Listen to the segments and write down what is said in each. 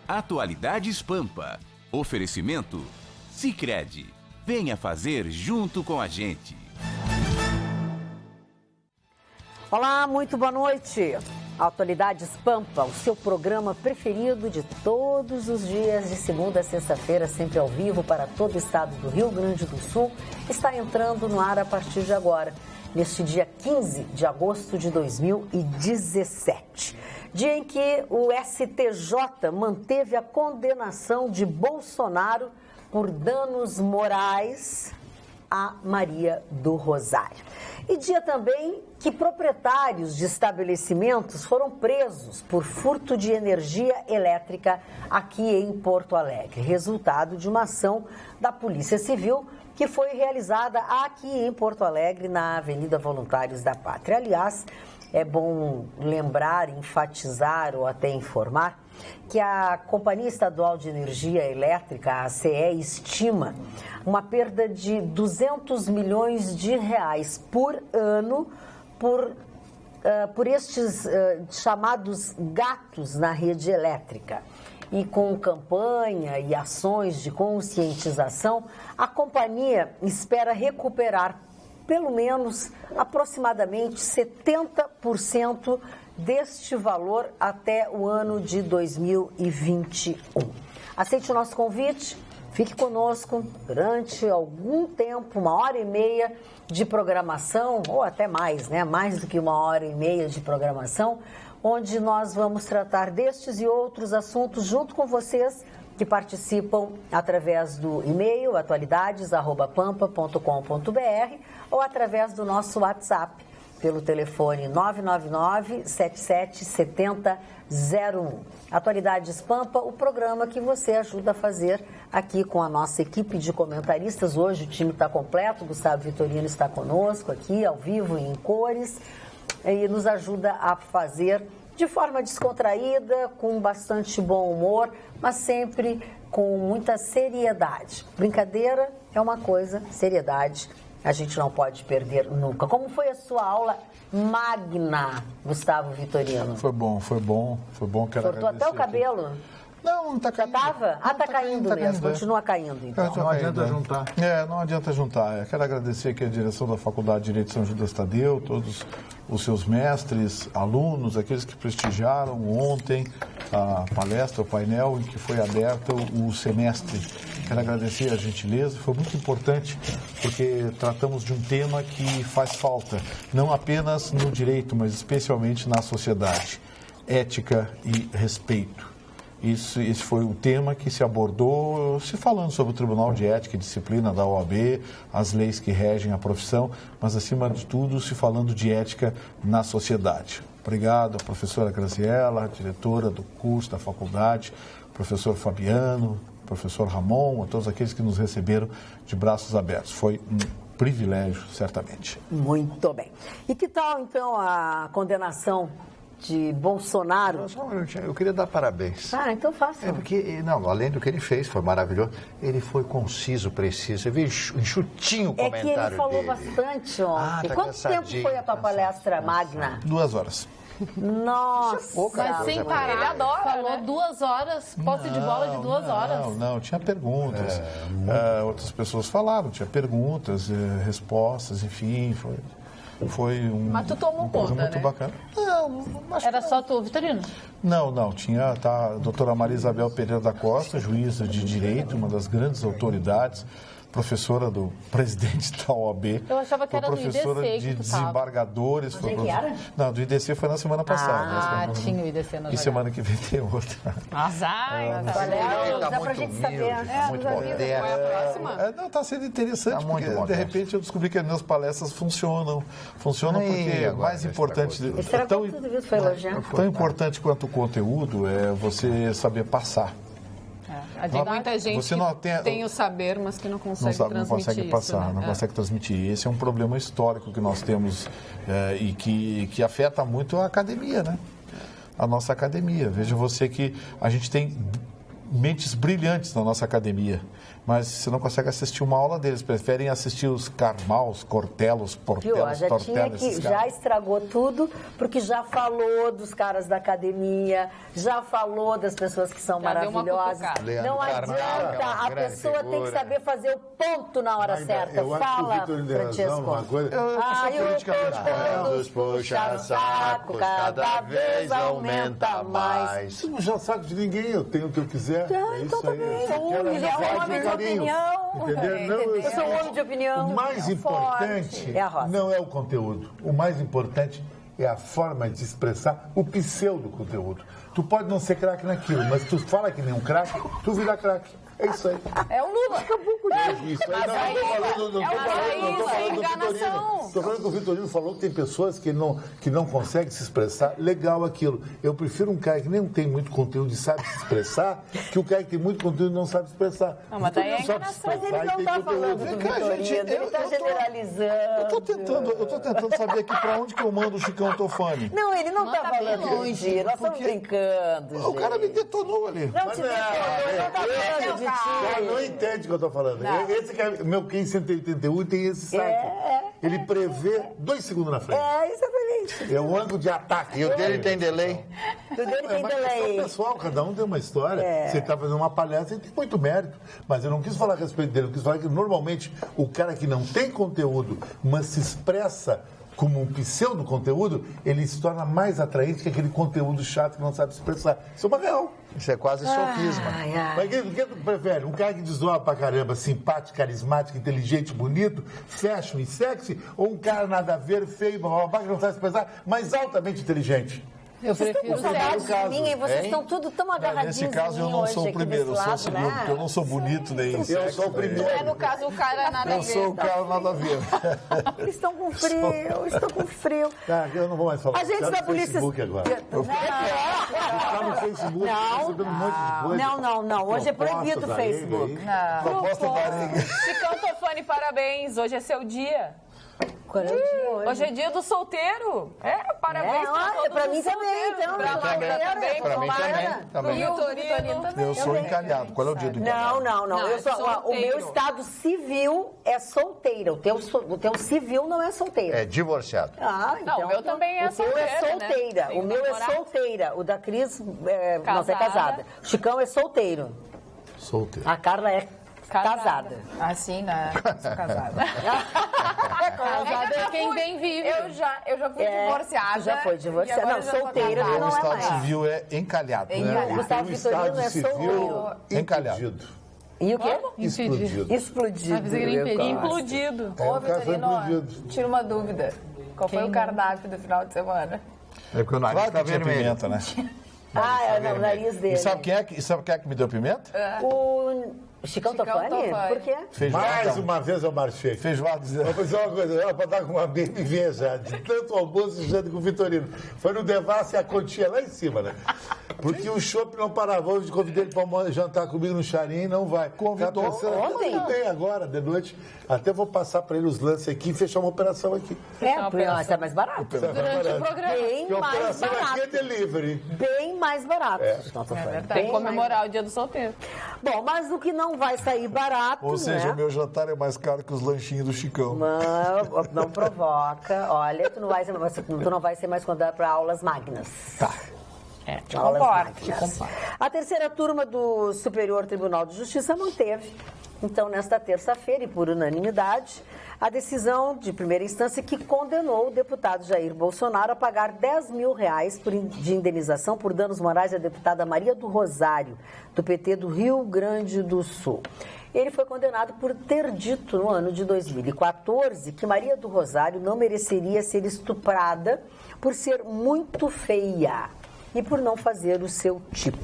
Atualidades Pampa. Oferecimento Sicredi. Venha fazer junto com a gente. Olá, muito boa noite. Atualidades Pampa, o seu programa preferido de todos os dias, de segunda a sexta-feira, sempre ao vivo para todo o estado do Rio Grande do Sul, está entrando no ar a partir de agora, neste dia 15 de agosto de 2017. Dia em que o STJ manteve a condenação de Bolsonaro por danos morais a Maria do Rosário. E dia também que proprietários de estabelecimentos foram presos por furto de energia elétrica aqui em Porto Alegre, resultado de uma ação da Polícia Civil que foi realizada aqui em Porto Alegre, na Avenida Voluntários da Pátria. Aliás, é bom lembrar, enfatizar ou até informar que a Companhia Estadual de Energia Elétrica, a CE, estima uma perda de 200 milhões de reais por ano por estes chamados gatos na rede elétrica. E com campanha e ações de conscientização, a companhia espera recuperar pelo menos aproximadamente 70% deste valor até o ano de 2021. Aceite o nosso convite, fique conosco durante algum tempo, 1h30 de programação, ou até mais, né? Mais do que 1h30 de programação, onde nós vamos tratar destes e outros assuntos junto com vocês que participam através do e-mail atualidades@pampa.com.br ou através do nosso WhatsApp, pelo telefone 999-777001. Atualidades Pampa, o programa que você ajuda a fazer aqui com a nossa equipe de comentaristas. Hoje o time está completo, o Gustavo Vitorino está conosco aqui, ao vivo, em cores, e nos ajuda a fazer de forma descontraída, com bastante bom humor, mas sempre com muita seriedade. Brincadeira é uma coisa, seriedade a gente não pode perder nunca. Como foi a sua aula magna, Gustavo Vitorino? Foi bom. Quero cortou até o cabelo? Não, não está caindo. Já estava? Está caindo mesmo, continua caindo então. Não adianta juntar. Não adianta juntar. Quero agradecer aqui a direção da Faculdade de Direito de São Judas Tadeu, todos os seus mestres, alunos, aqueles que prestigiaram ontem a palestra, o painel em que foi aberto o semestre. Quero agradecer a gentileza, foi muito importante, porque tratamos de um tema que faz falta, não apenas no direito, mas especialmente na sociedade. Ética e respeito. Esse foi o tema que se abordou, se falando sobre o Tribunal de Ética e Disciplina da OAB, as leis que regem a profissão, mas, acima de tudo, se falando de ética na sociedade. Obrigado à professora Graziella, diretora do curso da faculdade, professor Fabiano, professor Ramon, a todos aqueles que nos receberam de braços abertos. Foi um privilégio, certamente. Muito bem. E que tal, então, a condenação de Bolsonaro? Só um minutinho, eu queria dar parabéns. Então faça. Porque, não, além do que ele fez, foi maravilhoso, ele foi conciso, preciso. Você viu enxutinho o comentário dele. É que ele falou bastante ontem. Quanto tempo foi a tua palestra magna? 2 horas. Nossa! Mas sem parar, ele adora, falou 2 horas, posse de bola de 2 horas. Não, tinha perguntas. Outras pessoas falaram, tinha perguntas, respostas, enfim, foi um. Mas tu tomou conta, muito bacana. Não, era só tu, Vitorino? Não, tinha a doutora Maria Isabel Pereira da Costa, juíza de direito, uma das grandes autoridades, professora do presidente da OAB. Eu achava que era do IDC professora de desembargadores. Foi que era? Não, do IDC foi na semana passada. Tinha o IDC na E semana que vem tem outra. Azar! Dá pra gente saber. Muito moderno. Não, está sendo interessante, porque de repente eu descobri que as minhas palestras funcionam. Funcionam porque é mais importante. Tão importante quanto o conteúdo é você saber passar. Tem muita gente que tem o saber, mas que não consegue transmitir não consegue passar, isso, né? não consegue transmitir. Esse é um problema histórico que nós temos e que afeta muito a academia, né? A nossa academia. Veja você que a gente tem mentes brilhantes na nossa academia, mas você não consegue assistir uma aula deles, preferem assistir os Karmals, Cortellos, Portelos, Tortellos. Já estragou tudo, porque já falou dos caras da academia, já falou das pessoas que são maravilhosas. Não adianta, a pessoa tem que saber fazer o ponto na hora certa. Fala, Francesco. Os puxa-sacos cada vez aumenta mais. Não puxa saco de ninguém, eu tenho o que eu quiser. É isso aí. Eu sou um homem de opinião. O mais importante não é o conteúdo. O mais importante é a forma de expressar o pseudo-conteúdo. Tu pode não ser craque naquilo, mas tu fala que nem um craque, tu vira craque. É isso aí. É o Lula. Isso aí. Não tô falando que o Vitorino falou que tem pessoas que não conseguem se expressar legal aquilo. Eu prefiro um cara que nem tem muito conteúdo e sabe se expressar, que o cara que tem muito conteúdo e não sabe se expressar. Não, mas daí é enganação. Mas ele não está falando do Vitorino, ele está generalizando. Eu tô tentando saber aqui para onde que eu mando o Chicão Tofani. Não, ele não está falando longe. Nós estamos brincando. O cara me detonou ali. Não te detonou, não está falando de Cara, não entende o que eu estou falando. Não. Esse que é meu Kim 181 tem esse site. Ele prevê 2 segundos na frente. Exatamente. É o ângulo de ataque. E o dele tem delay. O dele tem delay. Pessoal, cada um tem uma história. Você está fazendo uma palestra e tem muito mérito. Mas eu não quis falar a respeito dele. Eu quis falar que normalmente o cara que não tem conteúdo, mas se expressa como um pseudo-conteúdo, ele se torna mais atraente que aquele conteúdo chato que não sabe se expressar. Isso é uma real. Isso é quase sofisma. Mas o que tu prefere? Um cara que desoa pra caramba, simpático, carismático, inteligente, bonito, fashion e sexy, ou um cara nada a ver, feio, babá, que não sabe se expressar, mas altamente inteligente? Eu prefiro saudades de mim, e vocês estão tudo tão agarradinhos. Nesse caso eu não sou o primeiro, eu sou o segundo, porque eu não sou bonito nem eu sou o primeiro. No caso, o cara nada a ver. Eu sou o cara nada a ver. Eles estão com frio, Tá, eu não vou mais falar. A gente da polícia... Facebook agora. Tá no Facebook, recebendo um monte de coisa. Não. Hoje é proibido o Facebook. Proposta da Arenga. Chicão Tofani, parabéns. Hoje é seu dia. Qual é o dia hoje? Hoje é dia do solteiro. Parabéns pra mim também, então. Pra mim também. E o Vitorino também. Eu sou encalhado. Qual é o dia do encalhado? Não. O meu estado civil é solteira. O teu civil não é solteira. É divorciado. Então, o meu também é solteira. O meu é solteira. O meu é solteira. O da Cris é casada. O Chicão é solteiro. Solteiro. A Carla é casada. Assim, né? Sou casada. Casada é quem bem vive. Eu já fui divorciada. Já foi divorciada. Não, solteira não é mais. O estado civil é encalhado. O Gustavo Vitorino é solteiro. Encalhado. E o quê? Explodido. Implodido. Ô, Vitorino, tira uma dúvida. Qual foi o cardápio do final de semana? É porque o nariz tá vermelho. Pimenta, né? O nariz dele. E sabe quem é que me deu pimenta? O Chicão Tofani? Por quê? Mais uma vez eu marchei. Feijoada. Vou fazer uma coisa, era para estar com uma bebê já, de tanto almoço e janta com o Vitorino. Foi no Devassa e a continha lá em cima, né? Porque o chopp não parava. Hoje convidei ele para jantar comigo no Charim e não vai. Convidou ontem? Bem, agora, de noite. Até vou passar para ele os lances aqui e fechar uma operação aqui. Está mais barato. Durante o programa. Bem mais barato. Aqui é delivery. Bem mais barato. Tem que comemorar o dia do solteiro. Bom, mas o que não vai sair barato, ou seja, o meu jantar é mais caro que os lanchinhos do Chicão. Não provoca. Olha, tu não vai ser mais convidado para aulas magnas. Tá. Te concordo. A terceira turma do Superior Tribunal de Justiça manteve, então, nesta terça-feira, e por unanimidade, a decisão de primeira instância que condenou o deputado Jair Bolsonaro a pagar R$10 mil de indenização por danos morais à deputada Maria do Rosário, do PT do Rio Grande do Sul. Ele foi condenado por ter dito no ano de 2014 que Maria do Rosário não mereceria ser estuprada por ser muito feia e por não fazer o seu tipo.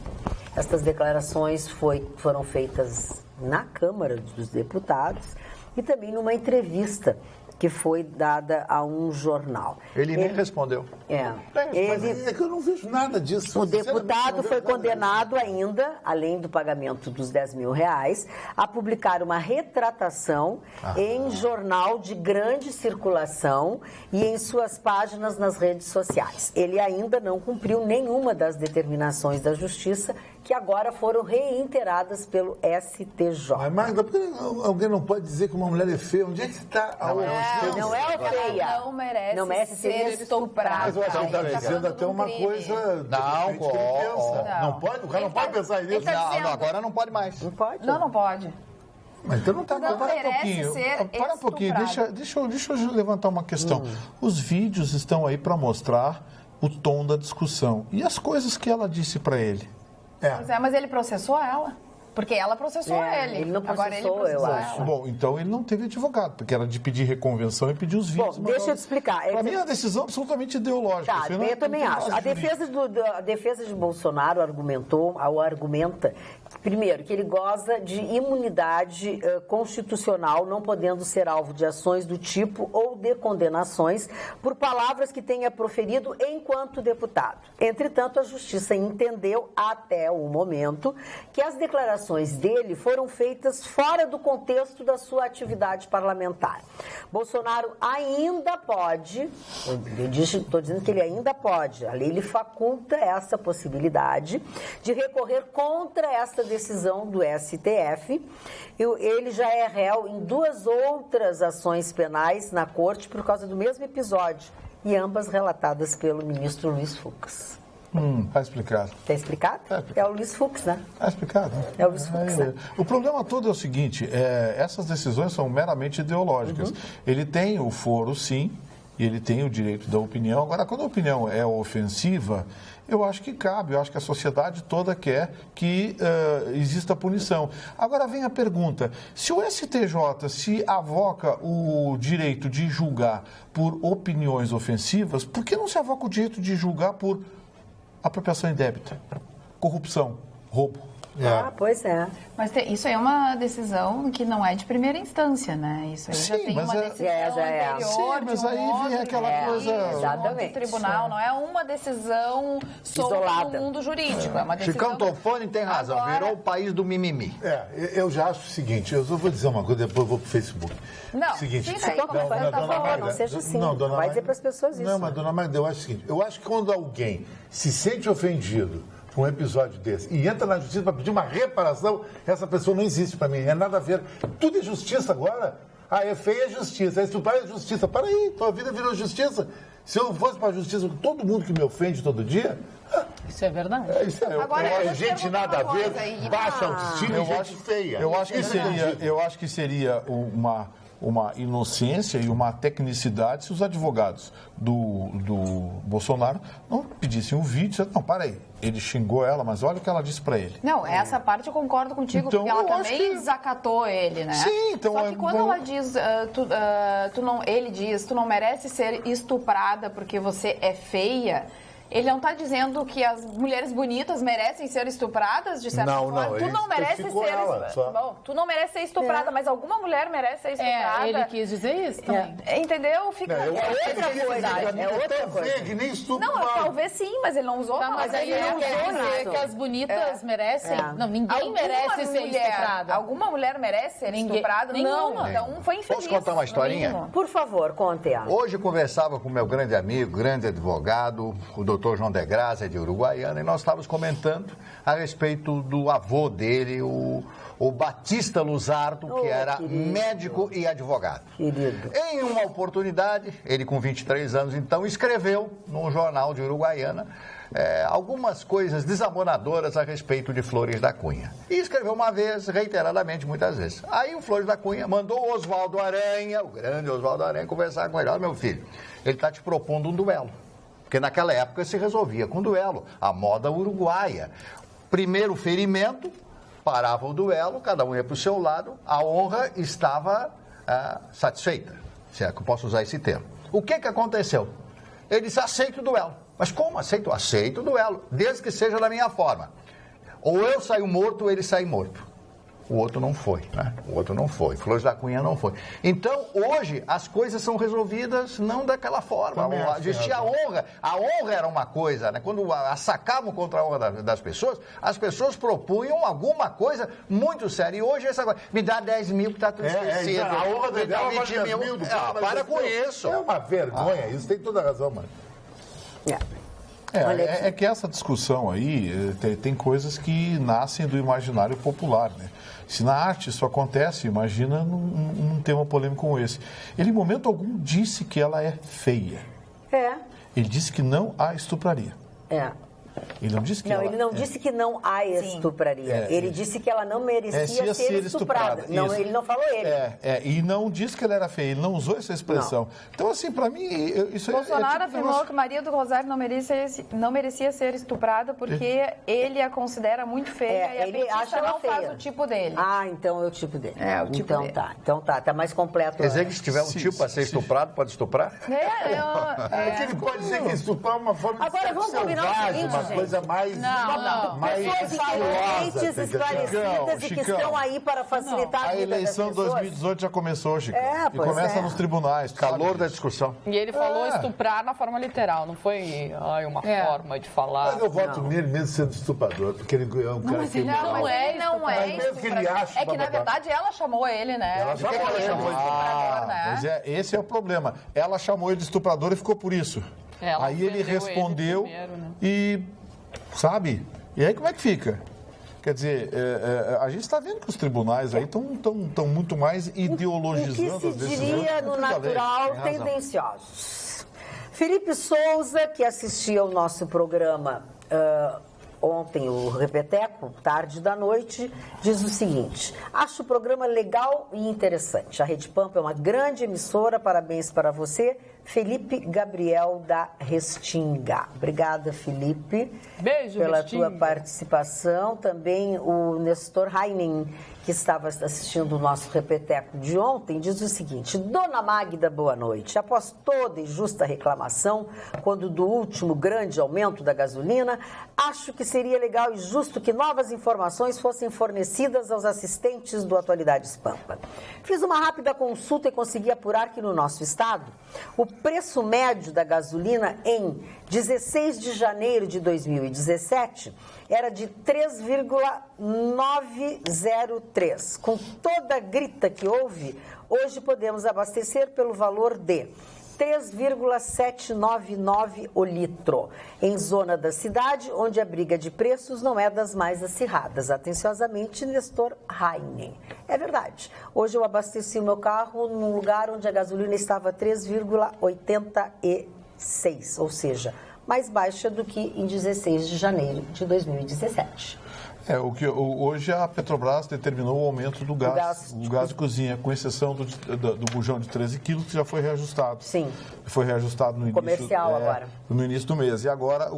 Estas declarações foram feitas na Câmara dos Deputados e também numa entrevista que foi dada a um jornal. Ele nem respondeu. Mas é que eu não vejo nada disso. O deputado foi condenado ainda, além do pagamento dos R$10.000, a publicar uma retratação em jornal de grande circulação e em suas páginas nas redes sociais. Ele ainda não cumpriu nenhuma das determinações da Justiça, que agora foram reiteradas pelo STJ. Mas, Magda, por que alguém não pode dizer que uma mulher é feia? Onde é que está a ofensa? Não é feia. Não merece ser estuprada. Mas eu acho que ele está dizendo até uma coisa... Não pode? O cara não pode pensar nisso? Não, agora não pode mais. Não pode? Não pode. Mas então não está... Não merece ser para um pouquinho, deixa eu levantar uma questão. Os vídeos estão aí para mostrar o tom da discussão. E as coisas que ela disse para ele? Pois é, mas ele processou ela. Porque ela processou ele. Ele não processou, eu acho. Ela. Bom, então ele não teve advogado, porque era de pedir reconvenção e pedir os vídeos. Bom, deixa eu te explicar. Para mim é uma decisão absolutamente ideológica. Tá, eu também acho. A defesa de Bolsonaro argumenta, primeiro, que ele goza de imunidade constitucional, não podendo ser alvo de ações do tipo ou de condenações por palavras que tenha proferido enquanto deputado. Entretanto, a Justiça entendeu, até o momento, que as declarações dele foram feitas fora do contexto da sua atividade parlamentar. Bolsonaro ainda pode, estou dizendo que ele ainda pode, a lei lhe faculta essa possibilidade de recorrer contra essa decisão do STF. Ele já é réu em 2 outras ações penais na corte por causa do mesmo episódio, e ambas relatadas pelo ministro Luiz Fux. Está explicado. Está explicado? É o Luiz Fux, né? Está explicado. É o Luiz Fux, né? O problema todo é o seguinte, essas decisões são meramente ideológicas. Ele tem o foro, sim, e ele tem o direito da opinião. Agora, quando a opinião é ofensiva, eu acho que cabe, eu acho que a sociedade toda quer que exista punição. Agora vem a pergunta, se o STJ se avoca o direito de julgar por opiniões ofensivas, por que não se avoca o direito de julgar por apropriação indébita, corrupção, roubo? Pois é. Mas isso aí é uma decisão que não é de primeira instância, né? Isso aí já tem uma decisão anterior. Sim, mas aí vem aquela coisa... Exatamente. Do tribunal, não é uma decisão solta do mundo jurídico. É uma decisão... Chicão Tofani tem razão, Agora... virou o país do mimimi. Eu já acho o seguinte, eu só vou dizer uma coisa, depois eu vou pro Facebook. Não, seguinte, não seja assim. Não vai dizer para as pessoas isso. Não, mas dona Magda, eu acho o seguinte, eu acho que quando alguém se sente ofendido por um episódio desse e entra na justiça para pedir uma reparação, essa pessoa não existe para mim, é nada a ver. Tudo é justiça agora. É feia, é justiça, é estuprar, é justiça. Para aí, tua vida virou justiça. Se eu fosse para a justiça com todo mundo que me ofende todo dia... Isso é verdade. Agora, gente nada a ver, baixa autoestima e gente feia. Eu acho que seria uma inocência e uma tecnicidade se os advogados do Bolsonaro não pedissem um vídeo. Não, para aí. Ele xingou ela, mas olha o que ela disse para ele. Não, essa parte eu concordo contigo, então, porque ela também desacatou ele, né? Sim, então... Só que quando ela diz, ele diz, tu não merece ser estuprada porque você é feia... Ele não está dizendo que as mulheres bonitas merecem ser estupradas, de certa forma? Não, tu não merece ser... Bom, tu não merece ser estuprada, mas alguma mulher merece ser estuprada. Ele quis dizer isso também. Entendeu? Fica... É outra coisa. Que nem estupro. Não, talvez sim, mas ele não usou. Mas aí ele quer dizer que as bonitas merecem? Não, ninguém merece ser estuprada. Alguma mulher merece ser estuprada? Nenhuma. Então, foi infeliz. Posso contar uma historinha? Por favor, conte. Hoje eu conversava com meu grande amigo, grande advogado, o doutor João de Graça, de Uruguaiana, e nós estávamos comentando a respeito do avô dele, o Batista Luzardo, que era médico e advogado. Querido. Em uma oportunidade, ele com 23 anos, então, escreveu num jornal de Uruguaiana algumas coisas desabonadoras a respeito de Flores da Cunha. E escreveu uma vez, reiteradamente, muitas vezes. Aí o Flores da Cunha mandou o Oswaldo Aranha, o grande Oswaldo Aranha, conversar com ele. Olha, meu filho, ele está te propondo um duelo. Porque naquela época se resolvia com duelo, a moda uruguaia. Primeiro ferimento, parava o duelo, cada um ia para o seu lado, a honra estava satisfeita, se é que eu posso usar esse termo. O que aconteceu? Ele disse, aceito o duelo. Mas como aceito? Aceito o duelo, desde que seja da minha forma. Ou eu saio morto ou ele sai morto. O outro não foi, né? O outro não foi. Flores da Cunha não foi. Então, hoje, as coisas são resolvidas não daquela forma. Existia a honra. A honra era uma coisa, né? Quando assacavam contra a honra das pessoas, as pessoas propunham alguma coisa muito séria. E hoje, essa coisa, me dá 10 mil que está tudo esquecido. A honra dela me dá 20 mil. Para com isso. É uma vergonha. Isso tem toda a razão, mano. É que essa discussão aí tem coisas que nascem do imaginário popular, né? Se na arte isso acontece, imagina num tema polêmico como esse. Ele, em momento algum, disse que ela é feia. Ele disse que não a estupraria. Ele não disse que ele não disse que não a estupraria. Ele disse que ela não merecia ser estuprada. Não, ele não falou ele. E não disse que ela era feia, ele não usou essa expressão. Então, assim, para mim, isso Bolsonaro afirmou que Maria do Rosário não merecia ser estuprada porque ele a considera muito feia e a petista não faz o tipo dele. Então é o tipo dele. É o tipo dele. Então tá mais completo. Quer dizer que se tiver um tipo para ser estuprado, pode estuprar? Que ele pode dizer que estuprar é uma forma Agora, vamos combinar o seguinte, uma coisa mais... Pessoas inteligentes, esclarecidas e que estão aí para facilitar a vida das pessoas. A eleição de 2018 já começou, Chico. E começa nos tribunais. Calor da discussão. E ele falou estuprar na forma literal, não foi uma forma de falar. Mas eu voto nele mesmo sendo estuprador, porque ele é um cara que... Não é estuprador. É que, na verdade, ela chamou ele, né? Ela chamou ele de estuprador, né? Mas esse é o problema. Ela chamou ele de estuprador e ficou por isso. Aí ele respondeu e, sabe? E aí como é que fica? Quer dizer, a gente está vendo que os tribunais aí estão muito mais ideologizando as decisões. O que se diria no natural tendenciosos. Felipe Souza, que assistia ao nosso programa ontem, o Repeteco, tarde da noite, diz o seguinte: acho o programa legal e interessante. A Rede Pampa é uma grande emissora, parabéns para você. Felipe Gabriel da Restinga. Obrigada, Felipe. Beijo, pela Restinga. tua participação. Também o Nestor Heinen, que estava assistindo o nosso Repeteco de ontem, diz o seguinte: Dona Magda, boa noite. Após toda e justa reclamação, quando do último grande aumento da gasolina, acho que seria legal e justo que novas informações fossem fornecidas aos assistentes do Atualidades Pampa. Fiz uma rápida consulta e consegui apurar que no nosso estado, o preço médio da gasolina em 16 de janeiro de 2017 era de 3,903. Com toda a grita que houve, hoje podemos abastecer pelo valor de 3,799 o litro, em zona da cidade onde a briga de preços não é das mais acirradas. Atenciosamente, Nestor Heinen. É verdade. Hoje eu abasteci o meu carro num lugar onde a gasolina estava 3,86, ou seja, mais baixa do que em 16 de janeiro de 2017. Hoje a Petrobras determinou o aumento do gás de cozinha, com exceção do bujão de 13 quilos, que já foi reajustado. Sim. Foi reajustado no início, comercial agora. No início do mês. E agora,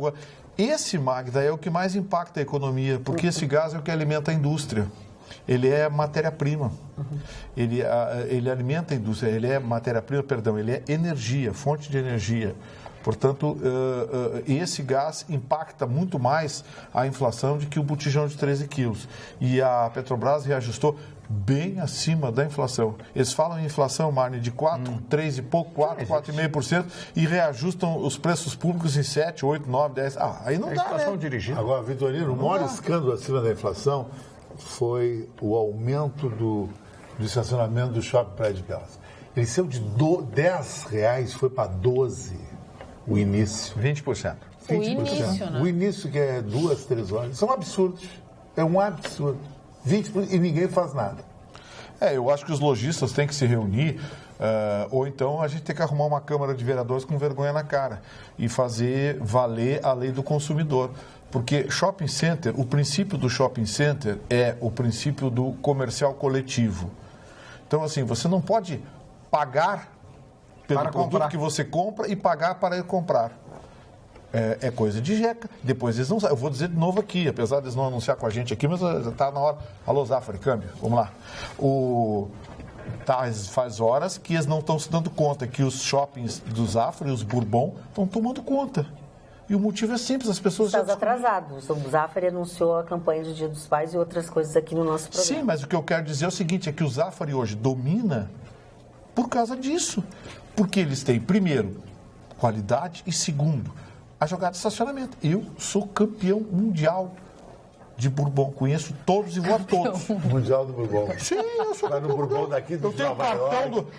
esse, Magda, é o que mais impacta a economia, porque esse gás é o que alimenta a indústria. Ele é matéria-prima. Ele alimenta a indústria, ele é matéria-prima, ele é energia, fonte de energia. Portanto, esse gás impacta muito mais a inflação do que o botijão de 13 quilos. E a Petrobras reajustou bem acima da inflação. Eles falam em inflação, Marne, de 4, 3 e pouco, 4,5%, e reajustam os preços públicos em 7, 8, 9, 10. Aí não dá, né? Dirigida. Agora, Vitorino, o maior escândalo acima da inflação foi o aumento do estacionamento do Shopping Praia de Belas. Ele saiu de R$10, foi para 12. O início. 20%. O início, né? O início, que é 2, 3 horas. São absurdos. É um absurdo. 20% e ninguém faz nada. Eu acho que os lojistas têm que se reunir, ou então a gente tem que arrumar uma Câmara de Vereadores com vergonha na cara e fazer valer a lei do consumidor. Porque shopping center, o princípio do shopping center é o princípio do comercial coletivo. Então, assim, você não pode pagar pelo produto que você compra e pagar para ir comprar. É coisa de jeca. Depois eles não sabem. Eu vou dizer de novo aqui, apesar de eles não anunciar com a gente aqui, mas já está na hora. Alô, Zafari, câmbio, vamos lá. Faz horas que eles não estão se dando conta que os shoppings do Zafari, os Bourbon, estão tomando conta. E o motivo é simples, as pessoas... Estás atrasado. O Zafari anunciou a campanha do Dia dos Pais e outras coisas aqui no nosso programa. Sim, mas o que eu quero dizer é o seguinte, é que o Zafari hoje domina por causa disso. Porque eles têm, primeiro, qualidade e, segundo, a jogada de estacionamento. Eu sou campeão mundial de Bourbon. Conheço todos e vou a todos. Mundial do Bourbon. Sim, eu sou campeão do Bourbon daqui do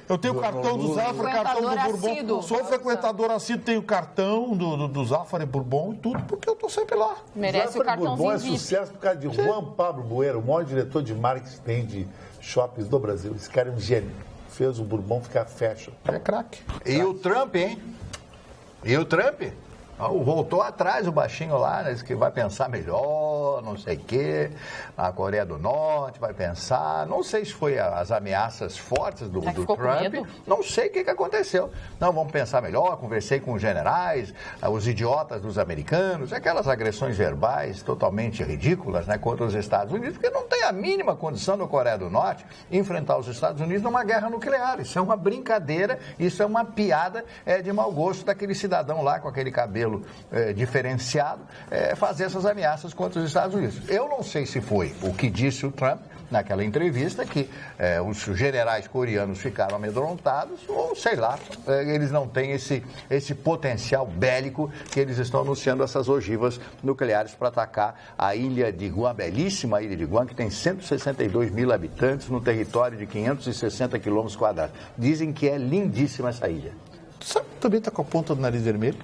Eu tenho cartão do Zafari, cartão do Bourbon. Assíduo. Sou frequentador assíduo, tenho cartão do Zafari Bourbon e tudo, porque eu estou sempre lá. Merece o cartãozinho Bourbon é VIP. sucesso por causa de Juan Pablo Bueno, o maior diretor de marketing que tem de shoppings do Brasil. Esse cara é um gênio. Fez o Bourbon ficar fashion. É craque. E o Trump, hein? E o Trump? Voltou atrás o baixinho lá, né? Diz que vai pensar melhor, não sei o quê. Na Coreia do Norte vai pensar. Não sei se foi as ameaças fortes do ficou com Trump. medo? Não sei o que aconteceu. Não, vamos pensar melhor. Conversei com os generais, os idiotas dos americanos, aquelas agressões verbais totalmente ridículas, né, contra os Estados Unidos, porque não tem a mínima condição da Coreia do Norte enfrentar os Estados Unidos numa guerra nuclear. Isso é uma brincadeira, isso é uma piada de mau gosto daquele cidadão lá com aquele cabelo diferenciado, fazer essas ameaças contra os Estados Unidos. Eu não sei se foi o que disse o Trump naquela entrevista, que os generais coreanos ficaram amedrontados, ou sei lá, eles não têm esse potencial bélico que eles estão anunciando essas ogivas nucleares para atacar a ilha de Guam, a belíssima ilha de Guam, que tem 162 mil habitantes no território de 560 quilômetros quadrados. Dizem que é lindíssima essa ilha. Tu sabe que também está com a ponta do nariz vermelho?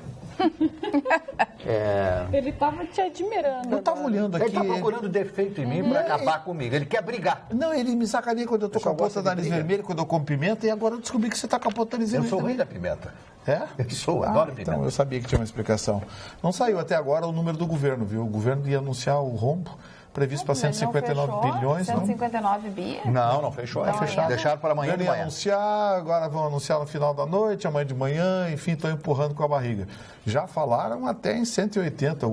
Ele tava te admirando. Eu estava olhando aqui... Ele está procurando defeito em mim para acabar comigo. Ele quer brigar. Não, ele me sacaneia quando eu estou com a ponta do nariz vermelho, quando eu como pimenta, e agora eu descobri que você está com a ponta do nariz Eu vermelho. sou rei também. da pimenta. É? Eu sou, adoro pimenta. Então, eu sabia que tinha uma explicação. Não saiu até agora o número do governo, viu? O governo ia anunciar o rombo previsto para 159 bilhões. 159 bi? Não fechou. Não, Fecharam. Deixaram para amanhã de Ia manhã. anunciar, agora vão anunciar no final da noite, amanhã de manhã, enfim, estão empurrando com a barriga. Já falaram até em 180.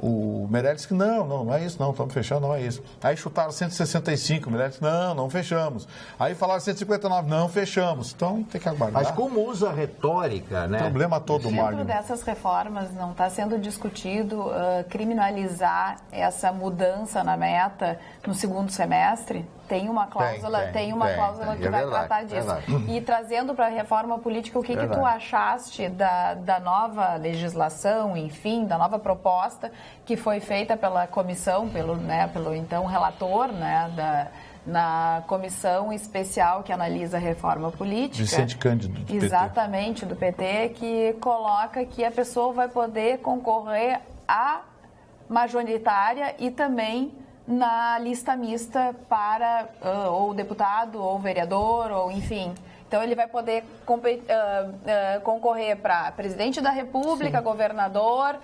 O Meirelles que não é isso, não, estamos fechando, não é isso. Aí chutaram 165, o Meirelles não fechamos. Aí falaram 159, não fechamos. Então tem que aguardar. Mas como usa a retórica, né? Problema todo, Mário. Dentro dessas reformas não está sendo discutido criminalizar essa mudança na meta no segundo semestre? Tem uma cláusula, tem uma cláusula que vai tratar disso. E trazendo para a reforma política, o que tu achaste da nova legislação, enfim, da nova proposta que foi feita pela comissão, pelo então relator, né, na comissão especial que analisa a reforma política. Vicente Cândido, do PT. Exatamente, do PT, que coloca que a pessoa vai poder concorrer à majoritária e também na lista mista para ou deputado, ou vereador, ou enfim. Então, ele vai poder concorrer para presidente da República, governador,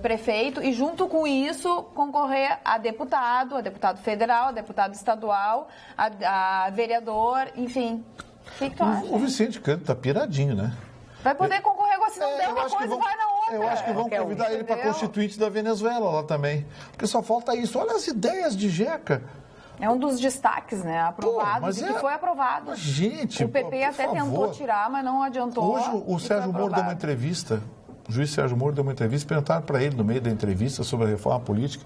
prefeito, e junto com isso, concorrer a deputado federal, a deputado estadual, a vereador, enfim. O que tu acha? O Vicente Cândido está piradinho, né? Vai poder concorrer agora, se não der uma coisa, vai na outra. Eu acho que vão convidar ele para constituinte da Venezuela lá também. Porque só falta isso. Olha as ideias de Jeca. É um dos destaques, né? Aprovados, e que foi aprovado. Mas, gente, o PP até tentou tirar, mas não adiantou. Hoje o Sérgio Moro deu uma entrevista, o juiz Sérgio Moro deu uma entrevista, perguntaram para ele no meio da entrevista sobre a reforma política.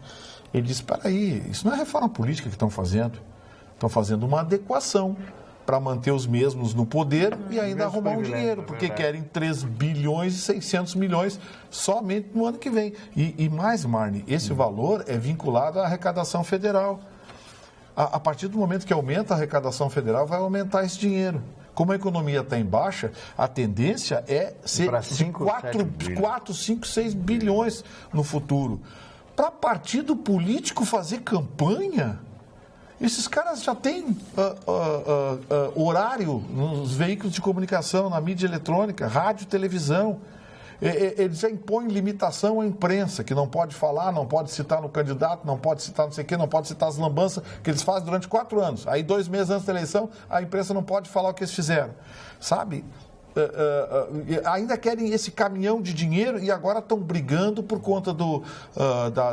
Ele disse, peraí, isso não é reforma política que estão fazendo uma adequação para manter os mesmos no poder e ainda arrumar um dinheiro, porque querem 3 bilhões e 600 milhões somente no ano que vem. E mais, Marne, esse valor é vinculado à arrecadação federal. A partir do momento que aumenta a arrecadação federal, vai aumentar esse dinheiro. Como a economia está em baixa, a tendência é ser de 4, 5, 6 bilhões no futuro. Para partido político fazer campanha, esses caras já têm horário nos veículos de comunicação, na mídia eletrônica, rádio, televisão. Eles já impõem limitação à imprensa, que não pode falar, não pode citar no candidato, não pode citar não sei o quê, não pode citar as lambanças que eles fazem durante 4 anos. Aí 2 meses antes da eleição, a imprensa não pode falar o que eles fizeram. Sabe? Ainda querem esse caminhão de dinheiro e agora estão brigando por conta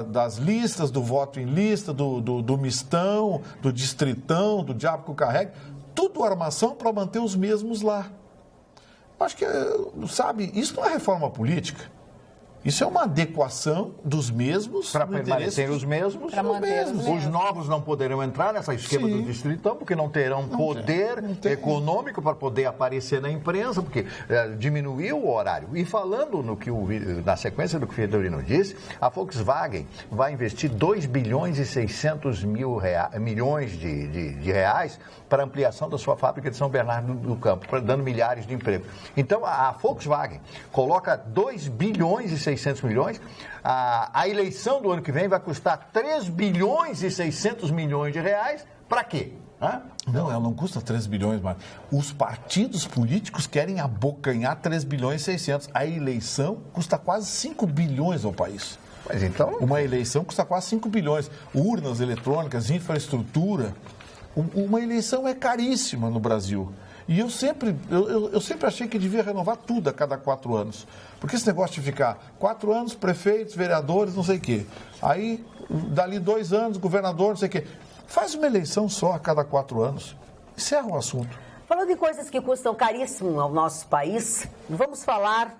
das listas, do voto em lista, do mistão, do distritão, do diabo que o carrega. Tudo armação para manter os mesmos lá. Acho que, sabe, isso não é reforma política. Isso é uma adequação dos mesmos para permanecer os mesmos. Os novos não poderão entrar nessa esquema do Distritão, porque não terão poder econômico para poder aparecer na imprensa, porque diminuiu o horário. E falando na sequência do que o Fiorino disse, a Volkswagen vai investir 2 bilhões e 600 milhões de reais para ampliação da sua fábrica de São Bernardo do Campo, dando milhares de empregos. Então, a Volkswagen coloca 2 bilhões e 600 milhões, a eleição do ano que vem vai custar 3 bilhões e 600 milhões de reais, para quê? Não, ela não custa 3 bilhões, mas os partidos políticos querem abocanhar 3 bilhões e 600. A eleição custa quase 5 bilhões ao país. Mas então... Uma eleição custa quase 5 bilhões. Urnas eletrônicas, infraestrutura. Uma eleição é caríssima no Brasil. E eu sempre achei que devia renovar tudo a cada 4 anos. Porque esse negócio de ficar 4 anos, prefeitos, vereadores, não sei o quê. Aí, dali 2 anos, governador, não sei o quê. Faz uma eleição só a cada 4 anos. Encerra o assunto. Falando em coisas que custam caríssimo ao nosso país, vamos falar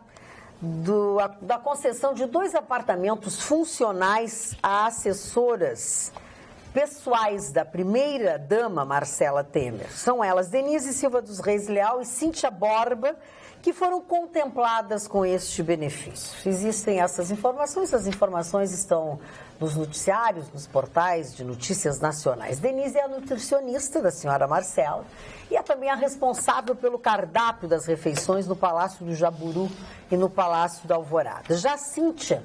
da concessão de 2 apartamentos funcionais a assessoras pessoais da primeira-dama Marcela Temer. São elas Denise Silva dos Reis Leal e Cíntia Borba, que foram contempladas com este benefício. Existem essas informações, as informações estão nos noticiários, nos portais de notícias nacionais. Denise é a nutricionista da senhora Marcela e é também a responsável pelo cardápio das refeições no Palácio do Jaburu e no Palácio da Alvorada. Já Cíntia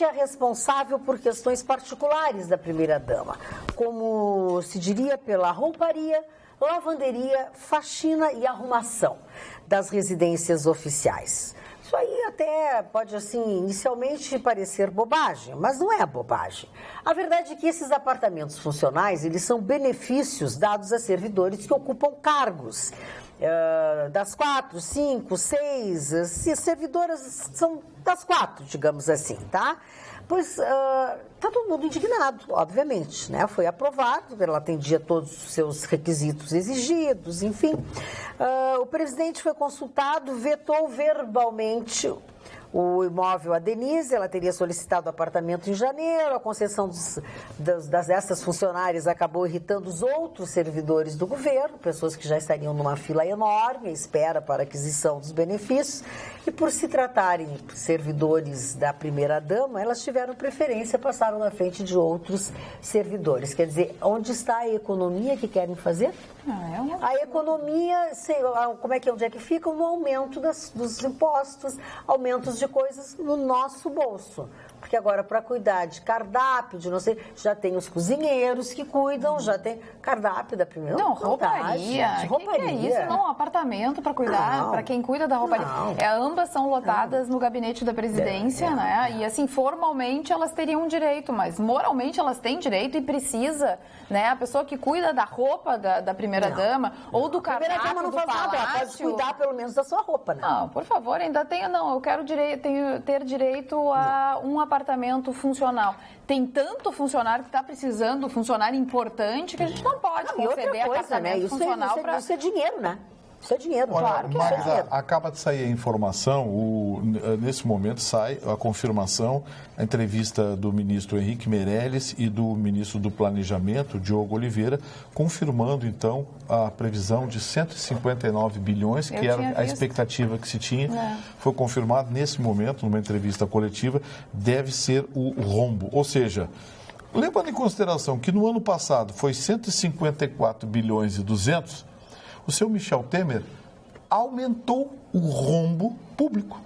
é responsável por questões particulares da primeira-dama, como se diria pela rouparia, lavanderia, faxina e arrumação das residências oficiais. Isso aí até pode, assim, inicialmente parecer bobagem, mas não é bobagem. A verdade é que esses apartamentos funcionais, eles são benefícios dados a servidores que ocupam cargos. Das 4, 5, 6, servidoras são das 4, digamos assim, tá? Pois está todo mundo indignado, obviamente, né? Foi aprovado, ela atendia todos os seus requisitos exigidos, enfim. O presidente foi consultado, vetou verbalmente o imóvel a Denise, ela teria solicitado o apartamento em janeiro, a concessão dessas funcionárias acabou irritando os outros servidores do governo, pessoas que já estariam numa fila enorme, à espera para a aquisição dos benefícios, e por se tratarem de servidores da primeira-dama, elas tiveram preferência, passaram na frente de outros servidores. Quer dizer, onde está a economia que querem fazer? A economia, onde é que fica? No aumento dos impostos, aumentos de coisas no nosso bolso. Porque agora, para cuidar de cardápio, de não sei, já tem os cozinheiros que cuidam, já tem cardápio da primeira. Não, rouparia. Que é isso? Não, apartamento para cuidar, para quem cuida da rouparia. Ambas são lotadas no gabinete da presidência, né? E assim, formalmente elas teriam direito, mas moralmente elas têm direito e precisa, né? A pessoa que cuida da roupa da primeira-dama ou do cardápio do palácio. A primeira-dama não faz nada, ela pode cuidar pelo menos da sua roupa, né? Não, por favor, ainda tenho, eu quero ter direito a um apartamento funcional. Tem tanto funcionário que está precisando, funcionário importante, que a gente não pode conceder apartamento funcional para... Isso é dinheiro, né? Isso é dinheiro, olha, claro que Magda, é dinheiro. Acaba de sair a informação, nesse momento sai a confirmação, a entrevista do ministro Henrique Meirelles e do ministro do Planejamento, Diogo Oliveira, confirmando, então, a previsão de 159 bilhões, que era a expectativa que se tinha. Foi confirmado nesse momento, numa entrevista coletiva, deve ser o rombo. Ou seja, levando em consideração que no ano passado foi 154 bilhões e 200, o seu Michel Temer aumentou o rombo público.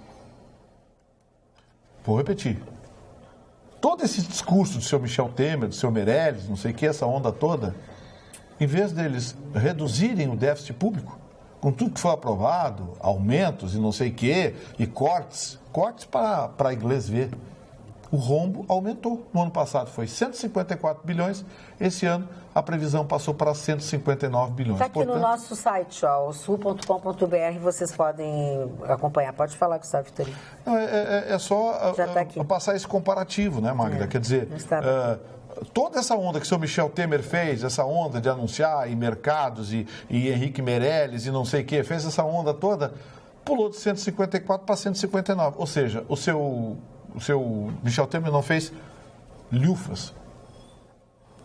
Vou repetir. Todo esse discurso do seu Michel Temer, do seu Meirelles, não sei o que, essa onda toda, em vez deles reduzirem o déficit público, com tudo que foi aprovado, aumentos e não sei o que, e cortes para inglês ver, o rombo aumentou. No ano passado foi 154 bilhões, esse ano a previsão passou para 159 bilhões. Está aqui no nosso site, o sul.com.br, vocês podem acompanhar. Pode falar, Gustavo Vitorino. É só passar esse comparativo, né, Magda? Quer dizer, toda essa onda que o seu Michel Temer fez, essa onda de anunciar em mercados e Henrique Meirelles e não sei o que, fez essa onda toda, pulou de 154 para 159. Ou seja, o seu seu Michel Temer não fez lufas.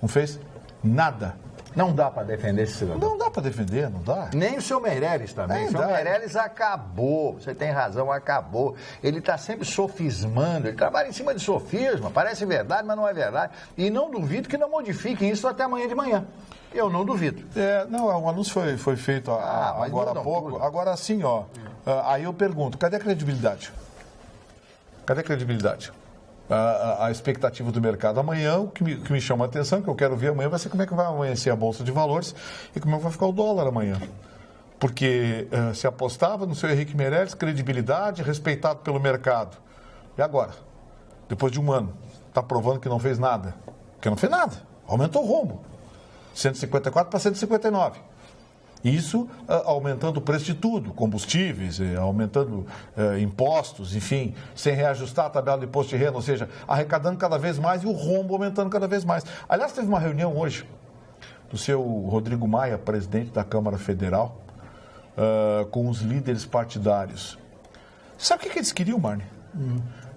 Não fez nada. Não dá para defender esse cidadão. Não dá para defender, não dá. Nem o seu Meirelles também. O seu Meirelles acabou. Você tem razão, acabou. Ele está sempre sofismando. Ele trabalha em cima de sofisma. Parece verdade, mas não é verdade. E não duvido que não modifiquem isso até amanhã de manhã. Eu não duvido. Não, o anúncio foi feito agora há pouco. Tudo. Agora sim, aí eu pergunto, cadê a credibilidade? Cadê a credibilidade? A expectativa do mercado amanhã, o que me chama a atenção, que eu quero ver amanhã, vai ser como é que vai amanhecer a Bolsa de Valores e como é que vai ficar o dólar amanhã. Porque se apostava no seu Henrique Meirelles, credibilidade, respeitado pelo mercado. E agora? Depois de um ano, está provando que não fez nada. Que não fez nada. Aumentou o rombo. 154 para 159. Isso aumentando o preço de tudo, combustíveis, aumentando impostos, enfim, sem reajustar a tabela de imposto de renda, ou seja, arrecadando cada vez mais e o rombo aumentando cada vez mais. Aliás, teve uma reunião hoje do seu Rodrigo Maia, presidente da Câmara Federal, com os líderes partidários. Sabe o que eles queriam, Marne?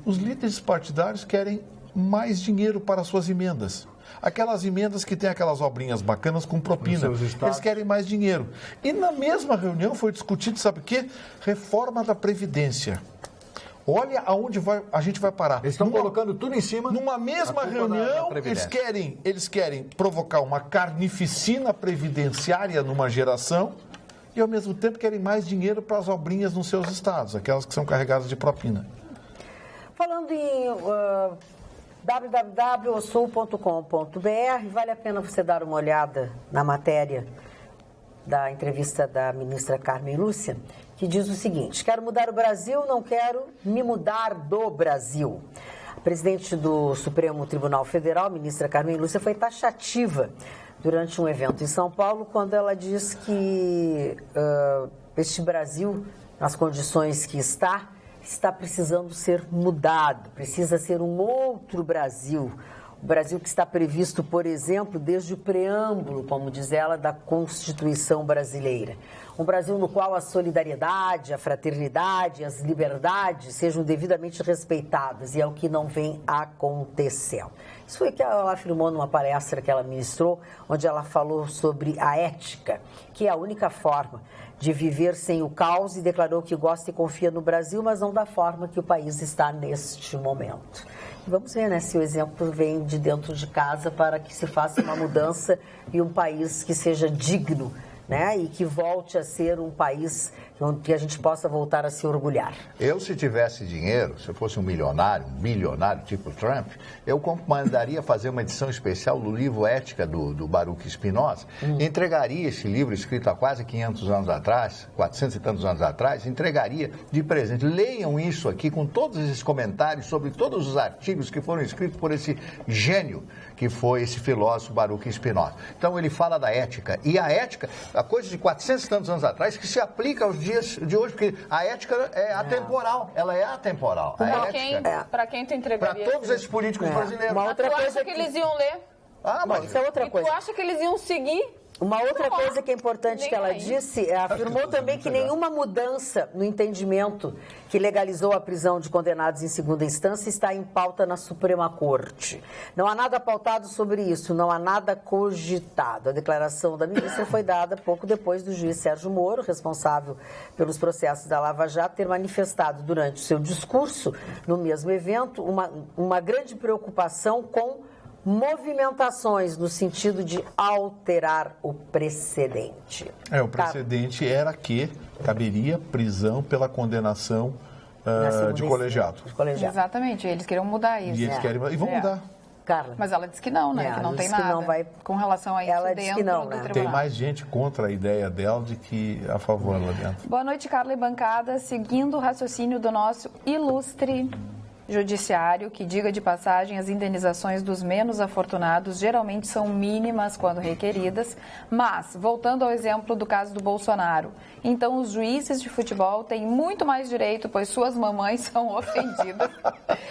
Os líderes partidários querem mais dinheiro para suas emendas. Aquelas emendas que tem aquelas obrinhas bacanas com propina. Eles querem mais dinheiro. E na mesma reunião foi discutido, sabe o quê? Reforma da Previdência. Olha aonde a gente vai parar. Eles estão colocando tudo em cima. Numa mesma reunião, eles querem provocar uma carnificina previdenciária numa geração e, ao mesmo tempo, querem mais dinheiro para as obrinhas nos seus estados, aquelas que são carregadas de propina. Falando em www.osul.com.br, vale a pena você dar uma olhada na matéria da entrevista da ministra Carmen Lúcia, que diz o seguinte: quero mudar o Brasil, não quero me mudar do Brasil. A presidente do Supremo Tribunal Federal, a ministra Carmen Lúcia, foi taxativa durante um evento em São Paulo, quando ela diz que este Brasil, nas condições que está precisando ser mudado, precisa ser um outro Brasil. O Brasil que está previsto, por exemplo, desde o preâmbulo, como diz ela, da Constituição brasileira. Um Brasil no qual a solidariedade, a fraternidade, as liberdades sejam devidamente respeitadas, e é o que não vem acontecendo. Isso foi o que ela afirmou numa palestra que ela ministrou, onde ela falou sobre a ética, que é a única forma de viver sem o caos, e declarou que gosta e confia no Brasil, mas não da forma que o país está neste momento. Vamos ver, né, se o exemplo vem de dentro de casa para que se faça uma mudança e um país que seja digno, né, e que volte a ser um país que a gente possa voltar a se orgulhar. Eu, se tivesse dinheiro, se eu fosse um milionário, um bilionário tipo Trump, eu mandaria fazer uma edição especial do livro Ética do Baruch Spinoza, entregaria esse livro escrito há quase 500 anos atrás, 400 e tantos anos atrás, entregaria de presente. Leiam isso aqui com todos esses comentários sobre todos os artigos que foram escritos por esse gênio que foi esse filósofo Baruch Spinoza. Então ele fala da ética, e a ética, a coisa de 400 e tantos anos atrás, que se aplica aos dias de hoje, porque a ética é atemporal, ela é atemporal. Para quem tu entregaria? Para todos esses políticos brasileiros. Uma outra coisa acha que eles iam ler? Mas isso é outra coisa. Tu acha que eles iam seguir? Uma outra coisa que é importante que ela disse, afirmou também que nenhuma mudança no entendimento que legalizou a prisão de condenados em segunda instância está em pauta na Suprema Corte. Não há nada pautado sobre isso, não há nada cogitado. A declaração da ministra foi dada pouco depois do juiz Sérgio Moro, responsável pelos processos da Lava Jato, ter manifestado durante o seu discurso, no mesmo evento, uma grande preocupação com movimentações no sentido de alterar o precedente. O precedente era que caberia prisão pela condenação de colegiado. Exatamente, eles queriam mudar isso. E eles querem, e vão mudar. Carla. Mas ela disse que não, né? Que não tem nada com relação a isso ela dentro disse que não, do né? tribunal. Tem mais gente contra a ideia dela do que a favor lá dentro. Boa noite, Carla e bancada. Seguindo o raciocínio do nosso ilustre judiciário, que, diga de passagem, as indenizações dos menos afortunados geralmente são mínimas quando requeridas, mas, voltando ao exemplo do caso do Bolsonaro, então os juízes de futebol têm muito mais direito, pois suas mamães são ofendidas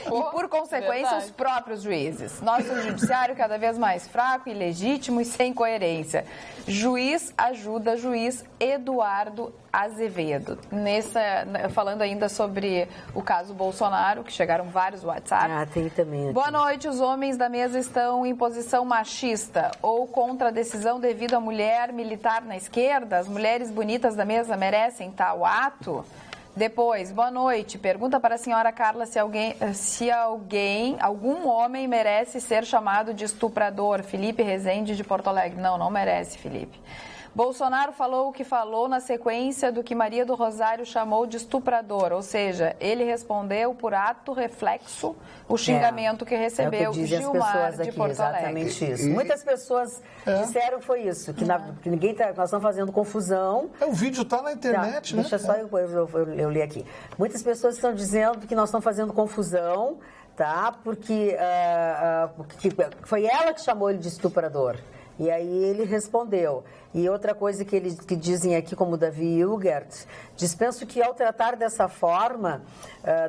e, por consequência, os próprios juízes. Nosso judiciário cada vez mais fraco, ilegítimo e sem coerência. Juiz ajuda juiz Eduardo Azevedo. Falando ainda sobre o caso Bolsonaro, que chegaram chegaram vários WhatsApp. Tem também aqui. Boa noite, os homens da mesa estão em posição machista ou contra a decisão devido à mulher militar na esquerda? As mulheres bonitas da mesa merecem tal ato? Depois, boa noite. Pergunta para a senhora Carla se algum homem merece ser chamado de estuprador. Felipe Rezende, de Porto Alegre. Não merece, Felipe. Bolsonaro falou o que falou na sequência do que Maria do Rosário chamou de estuprador, ou seja, ele respondeu por ato reflexo o xingamento que recebeu que Gilmar de aqui, Porto exatamente Alegre. Isso. Muitas pessoas disseram foi isso, que ninguém nós estamos fazendo confusão. O vídeo está na internet, né? Deixa só eu ler aqui. Muitas pessoas estão dizendo que nós estamos fazendo confusão, tá? Porque foi ela que chamou ele de estuprador. E aí ele respondeu. E outra coisa que dizem aqui, como o Davi Hilgert, dispenso que ao tratar dessa forma,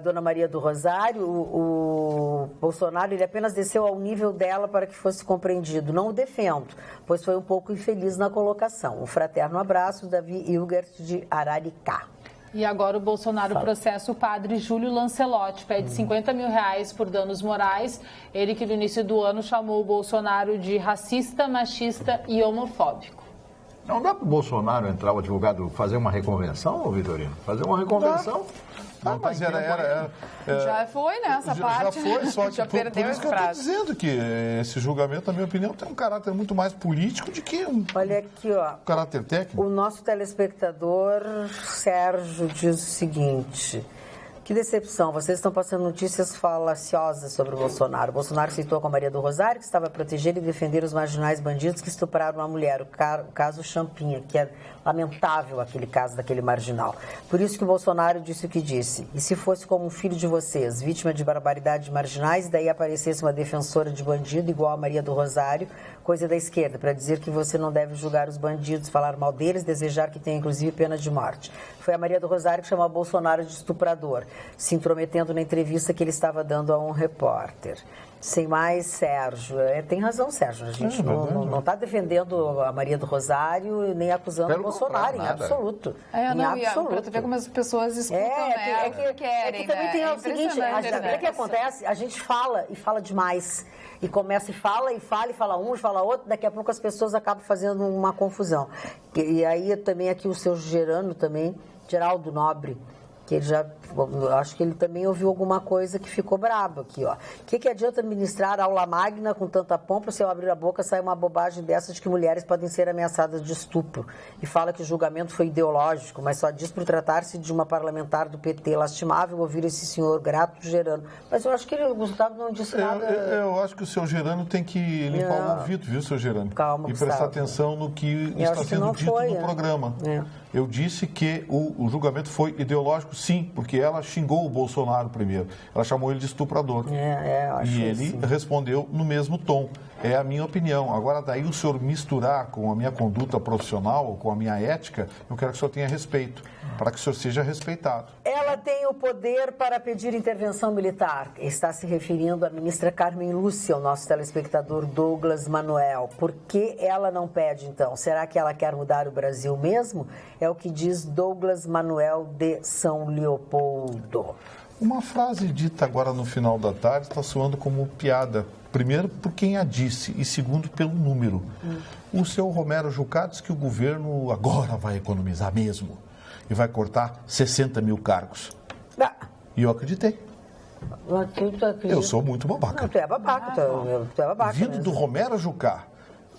Dona Maria do Rosário, o Bolsonaro, ele apenas desceu ao nível dela para que fosse compreendido. Não o defendo, pois foi um pouco infeliz na colocação. Um fraterno abraço, Davi Hilgert, de Araricá. E agora o Bolsonaro processa o padre Júlio Lancelotti, pede 50 mil reais por danos morais. Ele que no início do ano chamou o Bolsonaro de racista, machista e homofóbico. Não dá para o Bolsonaro entrar, o advogado, fazer uma reconvenção, Vitorino? Fazer uma reconvenção? Mas Já foi nessa parte. Já foi, só que já por perdeu isso que eu estou dizendo que esse julgamento, na minha opinião, tem um caráter muito mais político do que Olha aqui, ó, caráter técnico. O nosso telespectador Sérgio diz o seguinte: que decepção, vocês estão passando notícias falaciosas sobre o Bolsonaro. O Bolsonaro citou com a Maria do Rosário, que estava a proteger e defender os marginais bandidos que estupraram uma mulher, o caso Champinha, que é lamentável aquele caso daquele marginal. Por isso que o Bolsonaro disse o que disse. E se fosse como um filho de vocês, vítima de barbaridade de marginais, daí aparecesse uma defensora de bandido igual a Maria do Rosário, coisa da esquerda, para dizer que você não deve julgar os bandidos, falar mal deles, desejar que tenha inclusive pena de morte. Foi a Maria do Rosário que chamou o Bolsonaro de estuprador, se intrometendo na entrevista que ele estava dando a um repórter. Sem mais, Sérgio. Tem razão, Sérgio. A gente não está defendendo a Maria do Rosário nem acusando o Bolsonaro, em absoluto. Para tu ver como as pessoas escutam, querem. Também tem o seguinte, o que acontece? A gente fala e fala demais. E começa e fala um, e fala outro, daqui a pouco as pessoas acabam fazendo uma confusão. E aí também aqui o seu Geraldo Nobre, que ele já, acho que ele também ouviu alguma coisa que ficou brabo aqui, ó. O que adianta ministrar aula magna com tanta pompa se eu abrir a boca sai uma bobagem dessa de que mulheres podem ser ameaçadas de estupro? E fala que o julgamento foi ideológico, mas só diz por tratar-se de uma parlamentar do PT. Lastimável ouvir esse senhor grato Gerano. Mas eu acho que o Gustavo não disse nada. Eu acho que o seu Gerano tem que limpar o ouvido, viu, seu Gerano? Calma, e prestar atenção no que está sendo dito no programa. Eu disse que o julgamento foi ideológico, sim, porque ela xingou o Bolsonaro primeiro. Ela chamou ele de estuprador. E ele respondeu no mesmo tom. É a minha opinião. Agora, daí o senhor misturar com a minha conduta profissional, com a minha ética, eu quero que o senhor tenha respeito, para que o senhor seja respeitado. Ela tem o poder para pedir intervenção militar. Está se referindo à ministra Carmen Lúcia, o nosso telespectador Douglas Manuel. Por que ela não pede, então? Será que ela quer mudar o Brasil mesmo? É o que diz Douglas Manuel de São Leopoldo. Uma frase dita agora no final da tarde está soando como piada. Primeiro, por quem a disse, e segundo, pelo número. O seu Romero Jucá diz que o governo agora vai economizar mesmo e vai cortar 60 mil cargos. E eu acreditei. Eu sou muito babaca. Não, tu é babaca, tu é babaca. Vindo do Romero Jucá,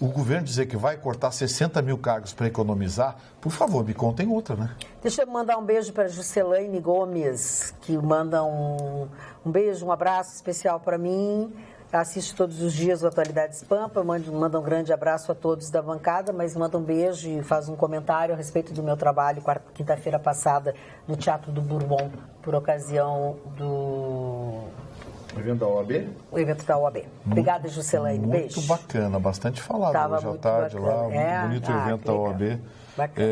o governo dizer que vai cortar 60 mil cargos para economizar, por favor, me contem outra, né? Deixa eu mandar um beijo para a Juscelane Gomes, que manda um beijo, um abraço especial para mim. Assiste todos os dias o Atualidades Pampa, manda um grande abraço a todos da bancada, mas manda um beijo e faz um comentário a respeito do meu trabalho quinta-feira passada no Teatro do Bourbon, por ocasião do... O evento da OAB? O evento da OAB. Obrigada, Juscelane. Beijo. Muito bacana, bastante falado Tava hoje à tarde bacana. lá, muito bonito o evento da OAB. Bacana.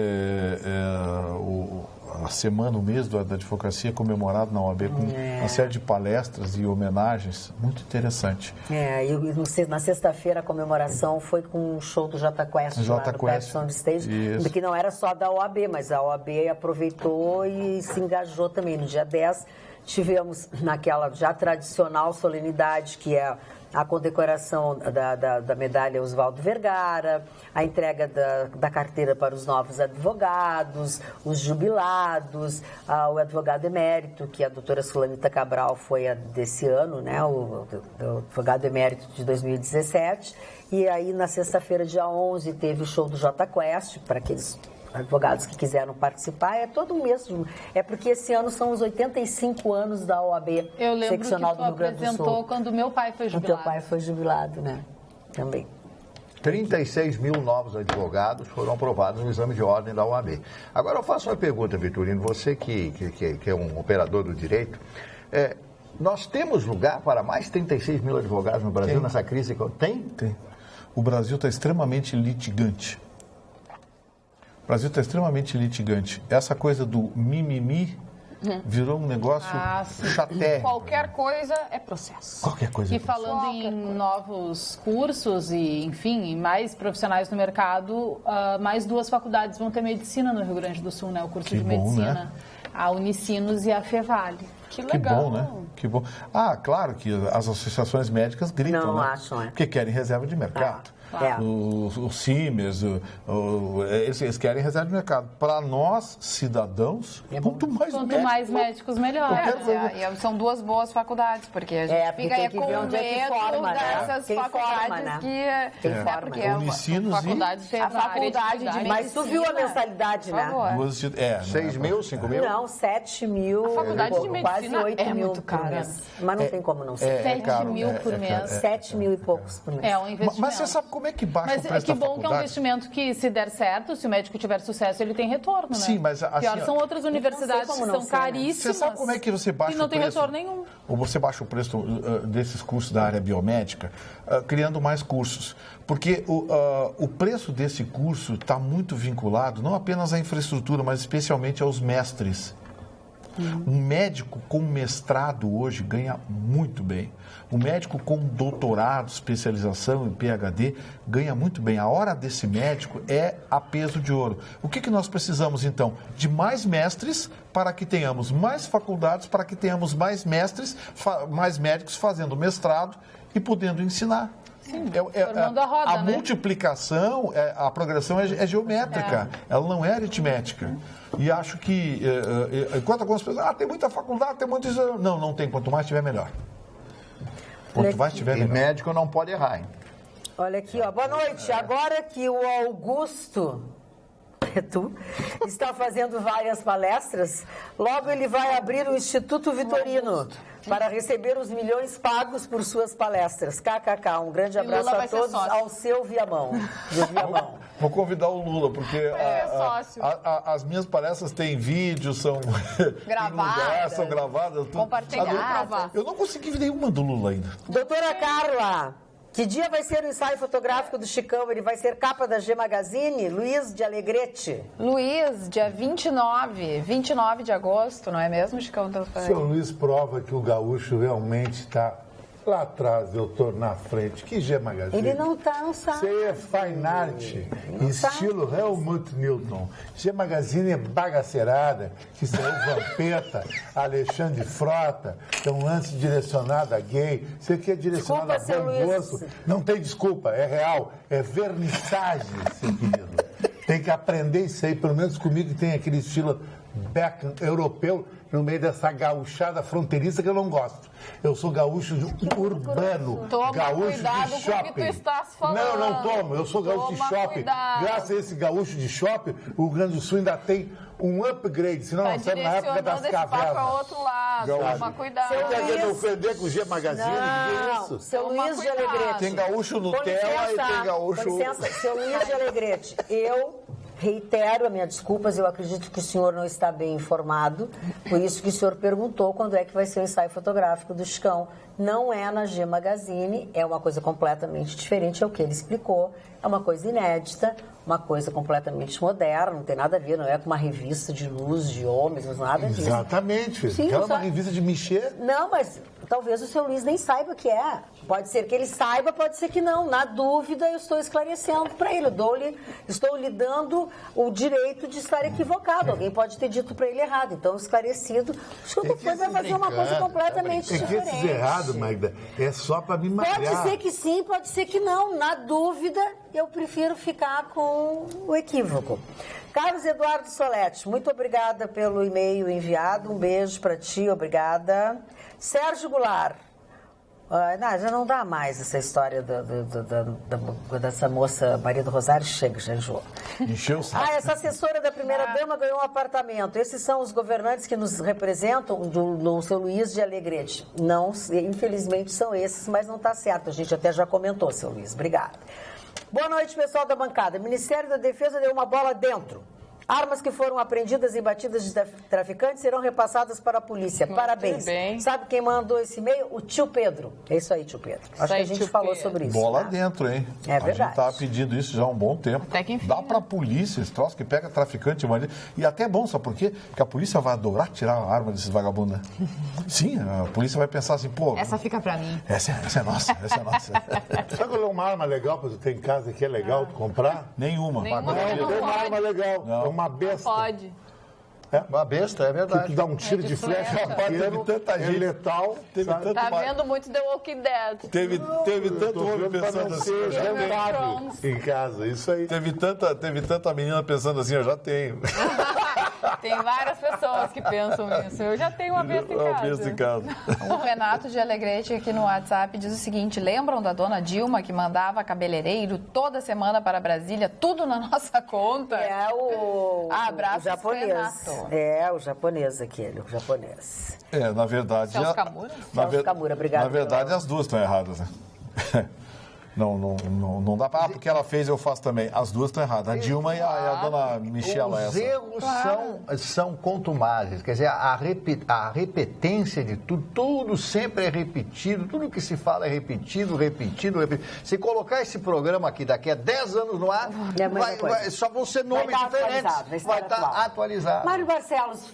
A semana, o mês da advocacia comemorado na OAB com uma série de palestras e homenagens, muito interessante. E na sexta-feira a comemoração foi com um show do Jota Quest lá no Pet Sound Stage, que não era só da OAB, mas a OAB aproveitou e se engajou também. No dia 10 tivemos naquela já tradicional solenidade, que é a condecoração da medalha Oswaldo Vergara, a entrega da carteira para os novos advogados, os jubilados, o advogado emérito, que a doutora Sulanita Cabral foi a desse ano, né, o advogado emérito de 2017. E aí, na sexta-feira, dia 11, teve o show do Jota Quest, para aqueles advogados que quiseram participar. É todo um mês. É porque esse ano são os 85 anos da OAB seccional do Rio Grande do Sul. Apresentou quando meu pai foi jubilado. O teu pai foi jubilado, né? Também. 36 mil novos advogados foram aprovados no exame de ordem da OAB. Agora eu faço uma pergunta, Vitorino, você que é um operador do direito, nós temos lugar para mais 36 mil advogados no Brasil nessa crise? Tem? Tem. O Brasil está extremamente litigante. O Brasil está extremamente litigante. Essa coisa do mimimi virou um negócio chaté. Qualquer coisa é processo. Qualquer coisa. E falando em novos cursos e, enfim, em mais profissionais no mercado, mais 2 faculdades vão ter medicina no Rio Grande do Sul, né? O curso de medicina. Né? A Unicinos e a Fevale. Que legal. Que bom, né? Que bom. Claro que as associações médicas gritam, não né? acham, Porque querem reserva de mercado. Os CIMERS, eles querem reserva de mercado. Para nós, cidadãos, quanto mais médicos, melhor. São 2 boas faculdades, porque a gente fica aí com medo dessas faculdades que... Porque é Unicinos a faculdade de medicina. Mas tu viu a mensalidade, né? 6 mil, 5 mil? Não, 7 mil. A faculdade de medicina quase 8 mil muito por mês. Mas não tem como não ser. 7 mil por mês. 7 mil e poucos por mês. É um investimento. Mas você sabe como é que baixa o preço da faculdade? Mas que bom que é um investimento que, se der certo, se o médico tiver sucesso, ele tem retorno, né? Sim, mas assim, pior são outras universidades que são caríssimas. Você sabe como é que você baixa o preço? E não tem retorno nenhum. Ou você baixa o preço desses cursos da área biomédica, criando mais cursos. Porque o preço desse curso está muito vinculado, não apenas à infraestrutura, mas especialmente aos mestres. Um médico com mestrado hoje ganha muito bem. O médico com doutorado, especialização em PhD ganha muito bem. A hora desse médico é a peso de ouro. O que nós precisamos, então? De mais mestres para que tenhamos mais faculdades, para que tenhamos mais mestres, mais médicos fazendo mestrado e podendo ensinar. Formando a roda, né? Multiplicação, a progressão é geométrica, ela não é aritmética. E acho que, enquanto algumas pessoas, tem muita faculdade, tem muito isso. Não tem. Quanto mais tiver, melhor. Quanto mais tiver, melhor. E médico não pode errar, hein? Olha aqui, boa noite. Agora que o Augusto está fazendo várias palestras, logo ele vai abrir o Instituto Vitorino para receber os milhões pagos por suas palestras. KKK, um grande abraço a todos, ao seu Viamão. Vou convidar o Lula, porque as minhas palestras têm vídeo, são gravadas, compartilhadas. Eu não consegui ver nenhuma do Lula ainda. Doutora Carla, que dia vai ser o ensaio fotográfico do Chicão? Ele vai ser capa da G Magazine? Luiz de Alegrete. Luiz, dia 29 de agosto, não é mesmo, Chicão? Seu Luiz prova que o gaúcho realmente está lá atrás, eu estou na frente. Que G Magazine? Ele não sabe. Você é fine art, estilo Helmut Newton. G Magazine é bagaceirada, que saiu Vampeta, Alexandre Frota, é um lance direcionado a gay. Você quer direcionado a bom gosto? Não tem desculpa, é real. É vernissagem, seu querido. Tem que aprender isso aí, pelo menos comigo, que tem aquele estilo Beckham europeu, no meio dessa gauchada fronteiriça que eu não gosto. Eu sou gaúcho urbano, gaúcho de shopping. Tu estás falando. Não tomo. Eu sou gaúcho de shopping. Cuidado. Graças a esse gaúcho de shopping, o Rio Grande do Sul ainda tem um upgrade, senão nós estamos na época das cavernas. Para outro lado. Toma cuidado. Você quer me ofender com o G Magazine? Não, isso? seu Luiz de Alegrete. Tem gaúcho Nutella e tem gaúcho... Com licença, seu Luiz de Alegrete, eu reitero as minhas desculpas, eu acredito que o senhor não está bem informado, por isso que o senhor perguntou quando é que vai ser o ensaio fotográfico do Chicão, não é na G Magazine, é uma coisa completamente diferente, é o que ele explicou, é uma coisa inédita, uma coisa completamente moderna, não tem nada a ver, não é com uma revista de luz de homens, nada disso. Exatamente. Sim, Aquela é só- uma revista de mexer. Não, mas talvez o seu Luiz nem saiba o que é. Pode ser que ele saiba, pode ser que não. Na dúvida, eu estou esclarecendo para ele. Estou lhe dando o direito de estar equivocado. Alguém pode ter dito para ele errado. Então, esclarecido, acho que depois vai fazer uma coisa completamente É que diferente. esses errados, Magda, é só para me malhar. Pode ser que sim, pode ser que não. Na dúvida, eu prefiro ficar com o equívoco. Carlos Eduardo Soletti, muito obrigada pelo e-mail enviado. Um beijo para ti, obrigada. Sérgio Goulart. Não, já não dá mais essa história dessa moça Maria do Rosário. Chega, já enjoou. Encheu o saco. Essa assessora da primeira-dama ganhou um apartamento. Esses são os governantes que nos representam do seu Luiz de Alegrete. Não, infelizmente são esses, mas não está certo. A gente até já comentou, seu Luiz. Obrigada. Boa noite, pessoal da bancada. O Ministério da Defesa deu uma bola dentro. Armas que foram apreendidas e batidas de traficantes serão repassadas para a polícia. Muito Parabéns. bem. Sabe quem mandou esse e-mail? O tio Pedro. É isso aí, tio Pedro. Acho que a gente tio falou Pedro. sobre isso. Bola né? dentro, hein? É A gente verdade. tá pedindo isso já há um bom tempo. Até que enfim, Dá né? pra polícia esse troço que pega traficante, bandido. E até é bom, sabe por quê? Porque a polícia vai adorar tirar a arma desses vagabundos. Né? Sim, a polícia vai pensar assim, pô... Essa fica pra mim. Essa é nossa, essa é nossa. Sabe qual é uma arma legal para você ter em casa que é legal de comprar? Nenhuma. Nenhuma. Não, tem uma pode. arma legal. Não. É uma besta. Pode. Uma besta, é Que verdade. tu dá um tiro de flecha flecha. pequeno, Teve tanta gente. é letal. Teve sabe? tanto Tá ma- vendo muito The Walking Dead. Teve tanto Tô homem vendo pra pensando não assim, ser eu já tenho. rentável em casa, isso aí. Teve tanta menina pensando assim, eu já tenho. Tem várias pessoas que pensam nisso. Eu já tenho uma besta em Uma casa. besta em casa. O Renato de Alegrete aqui no WhatsApp diz o seguinte: lembram da dona Dilma que mandava cabeleireiro toda semana para Brasília, tudo na nossa conta? É o Abraços, japonês. Renato. É o japonês aquele, o japonês. Na verdade... Celso Camura? Celso Camura, obrigado Na verdade, pela- as duas estão erradas, né? Não dá pra... Ah, porque ela fez, eu faço também. As duas estão erradas. A Dilma e a dona Michela, Os essa. erros são contumazes, quer dizer, a repetência de tudo sempre é repetido, tudo que se fala é repetido. Se colocar esse programa aqui daqui a 10 anos no ar, É a mesma coisa. só vão ser nomes Vai estar diferentes. atualizado, vai estar Vai estar atual. atualizado. Mário Barcelos,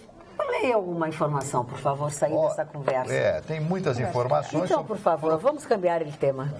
leia alguma informação, por favor, sair Ó, dessa conversa. tem muitas informações. Então, sobre- por favor, vamos cambiar de tema.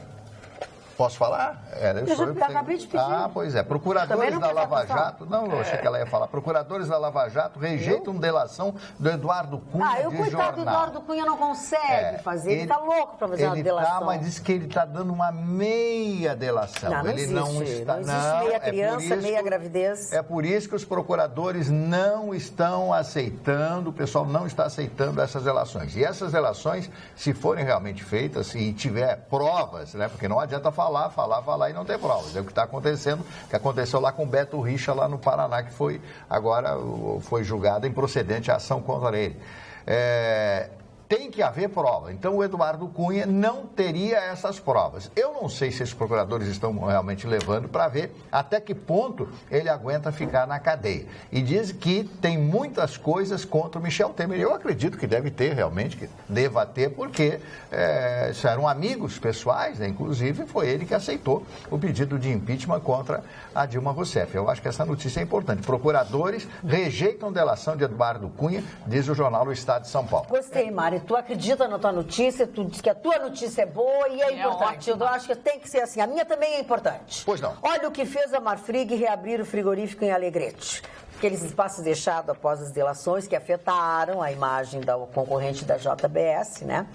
Posso falar? Era, Eu já sou eu que tenho- acabei de pedir. Ah, pois é. Também Procuradores não da quer Lava dar atenção. Jato... Não, eu achei que ela ia falar. Procuradores da Lava Jato rejeitam delação do Eduardo Cunha O de coitado do jornal. Eduardo Cunha não consegue fazer, ele tá louco para fazer uma Ele delação. tá, mas diz que ele está dando uma meia delação. Não, não ele existe. não está. Não existe meia é por criança, isso- meia gravidez. É por isso que os procuradores não estão aceitando, o pessoal não está aceitando essas delações. E essas delações, se forem realmente feitas e tiver provas, né? Porque não adianta falar e não ter provas. É o que está acontecendo, que aconteceu lá com o Beto Richa, lá no Paraná, que foi julgada improcedente a ação contra ele. Tem que haver prova. Então, o Eduardo Cunha não teria essas provas. Eu não sei se esses procuradores estão realmente levando para ver até que ponto ele aguenta ficar na cadeia. E diz que tem muitas coisas contra o Michel Temer. Eu acredito que deve ter realmente, que deva ter, porque eram amigos pessoais, né? Inclusive foi ele que aceitou o pedido de impeachment contra a Dilma Rousseff. Eu acho que essa notícia é importante. Procuradores rejeitam delação de Eduardo Cunha, diz o jornal O Estado de São Paulo. Gostei, Mari. Tu acredita na tua notícia, tu diz que a tua notícia é boa e é importante. ótimo. Eu acho que tem que ser assim. A minha também é importante. Pois não. Olha o que fez a Marfrig reabrir o frigorífico em Alegrete. Aqueles espaços deixados após as delações que afetaram a imagem da concorrente da JBS, né?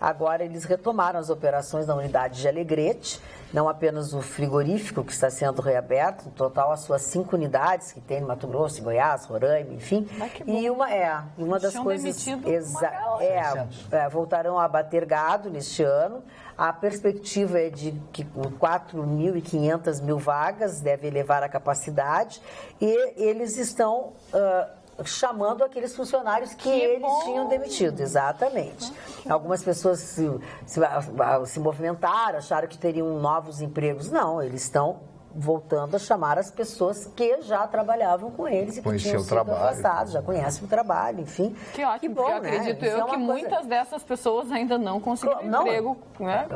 Agora eles retomaram as operações na unidade de Alegrete, não apenas o frigorífico que está sendo reaberto, no total as suas 5 unidades que tem no Mato Grosso, Goiás, Roraima, enfim. E uma das Tinham coisas demitido uma galera. voltarão a abater gado neste ano. A perspectiva é de que com 4.500 vagas deve elevar a capacidade e eles estão chamando aqueles funcionários que eles tinham demitido, exatamente. Algumas pessoas se movimentaram, acharam que teriam novos empregos. Não, eles estão voltando a chamar as pessoas que já trabalhavam com eles e que Conhecia tinham o sido trabalho. afastados, já conhecem o trabalho, enfim. Que ótimo, que bom, porque né? acredito Isso é eu uma que coisa- muitas dessas pessoas ainda não conseguiram emprego, né?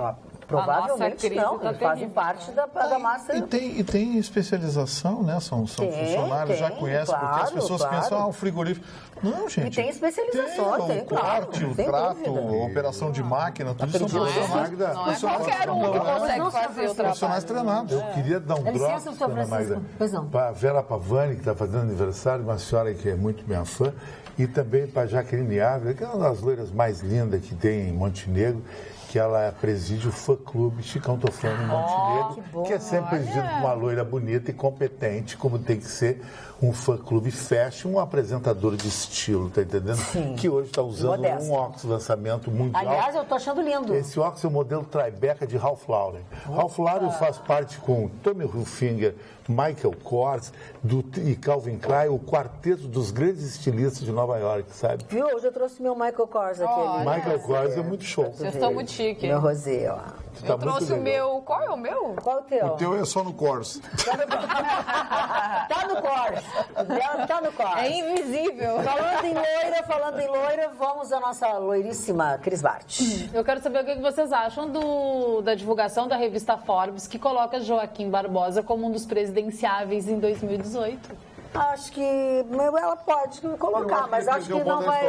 Provavelmente crise não, tá fazem terrível. parte da massa. E tem especialização, né? São funcionários, já conhecem, porque as claro, pessoas claro. pensam, o frigorífico. Não, gente. E tem especialização, tem, o claro, corte, o sem trato, dúvida. a operação de máquina, tudo isso são Acredito. profissionais. Não é qualquer um que consegue fazer o Profissionais trabalho. treinados. Eu queria dar um Dá licença, drop, doutor dona Francisco. Magda, Pois não. para a Vera Pavani, que está fazendo aniversário, uma senhora que é muito minha fã, e também para a Jaqueline Ávila, que é uma das loiras mais lindas que tem em Montenegro, que ela preside o fã-clube Chicão Tofano em Montenegro, que é sempre presidido por uma loira bonita e competente, como tem que ser um fã-clube fashion, um apresentador de estilo, tá entendendo? Sim. Que hoje está usando Modesto. um óculos lançamento mundial. Aliás, eu tô achando lindo. Esse óculos é o modelo Tribeca de Ralph Lauren. Ralph Lauren faz parte com Tommy Hilfiger, Michael Kors e Calvin Klein, o quarteto dos grandes estilistas de Nova York, sabe? Viu? Hoje eu trouxe meu Michael Kors aquele. Michael Kors é muito show. Vocês estão muito chique. Meu rosé, ó. Tá Eu trouxe o meu... Qual é o meu? Qual o teu? O teu é só no Corsa. Tá no Kors. Tá no Kors. É invisível. Falando em loira, vamos à nossa loiríssima Cris Bart. Eu quero saber o que vocês acham da divulgação da revista Forbes, que coloca Joaquim Barbosa como um dos presidenciáveis em 2018. Acho que ela pode colocar, acho mas que ele acho que perdeu o não bonde da vai,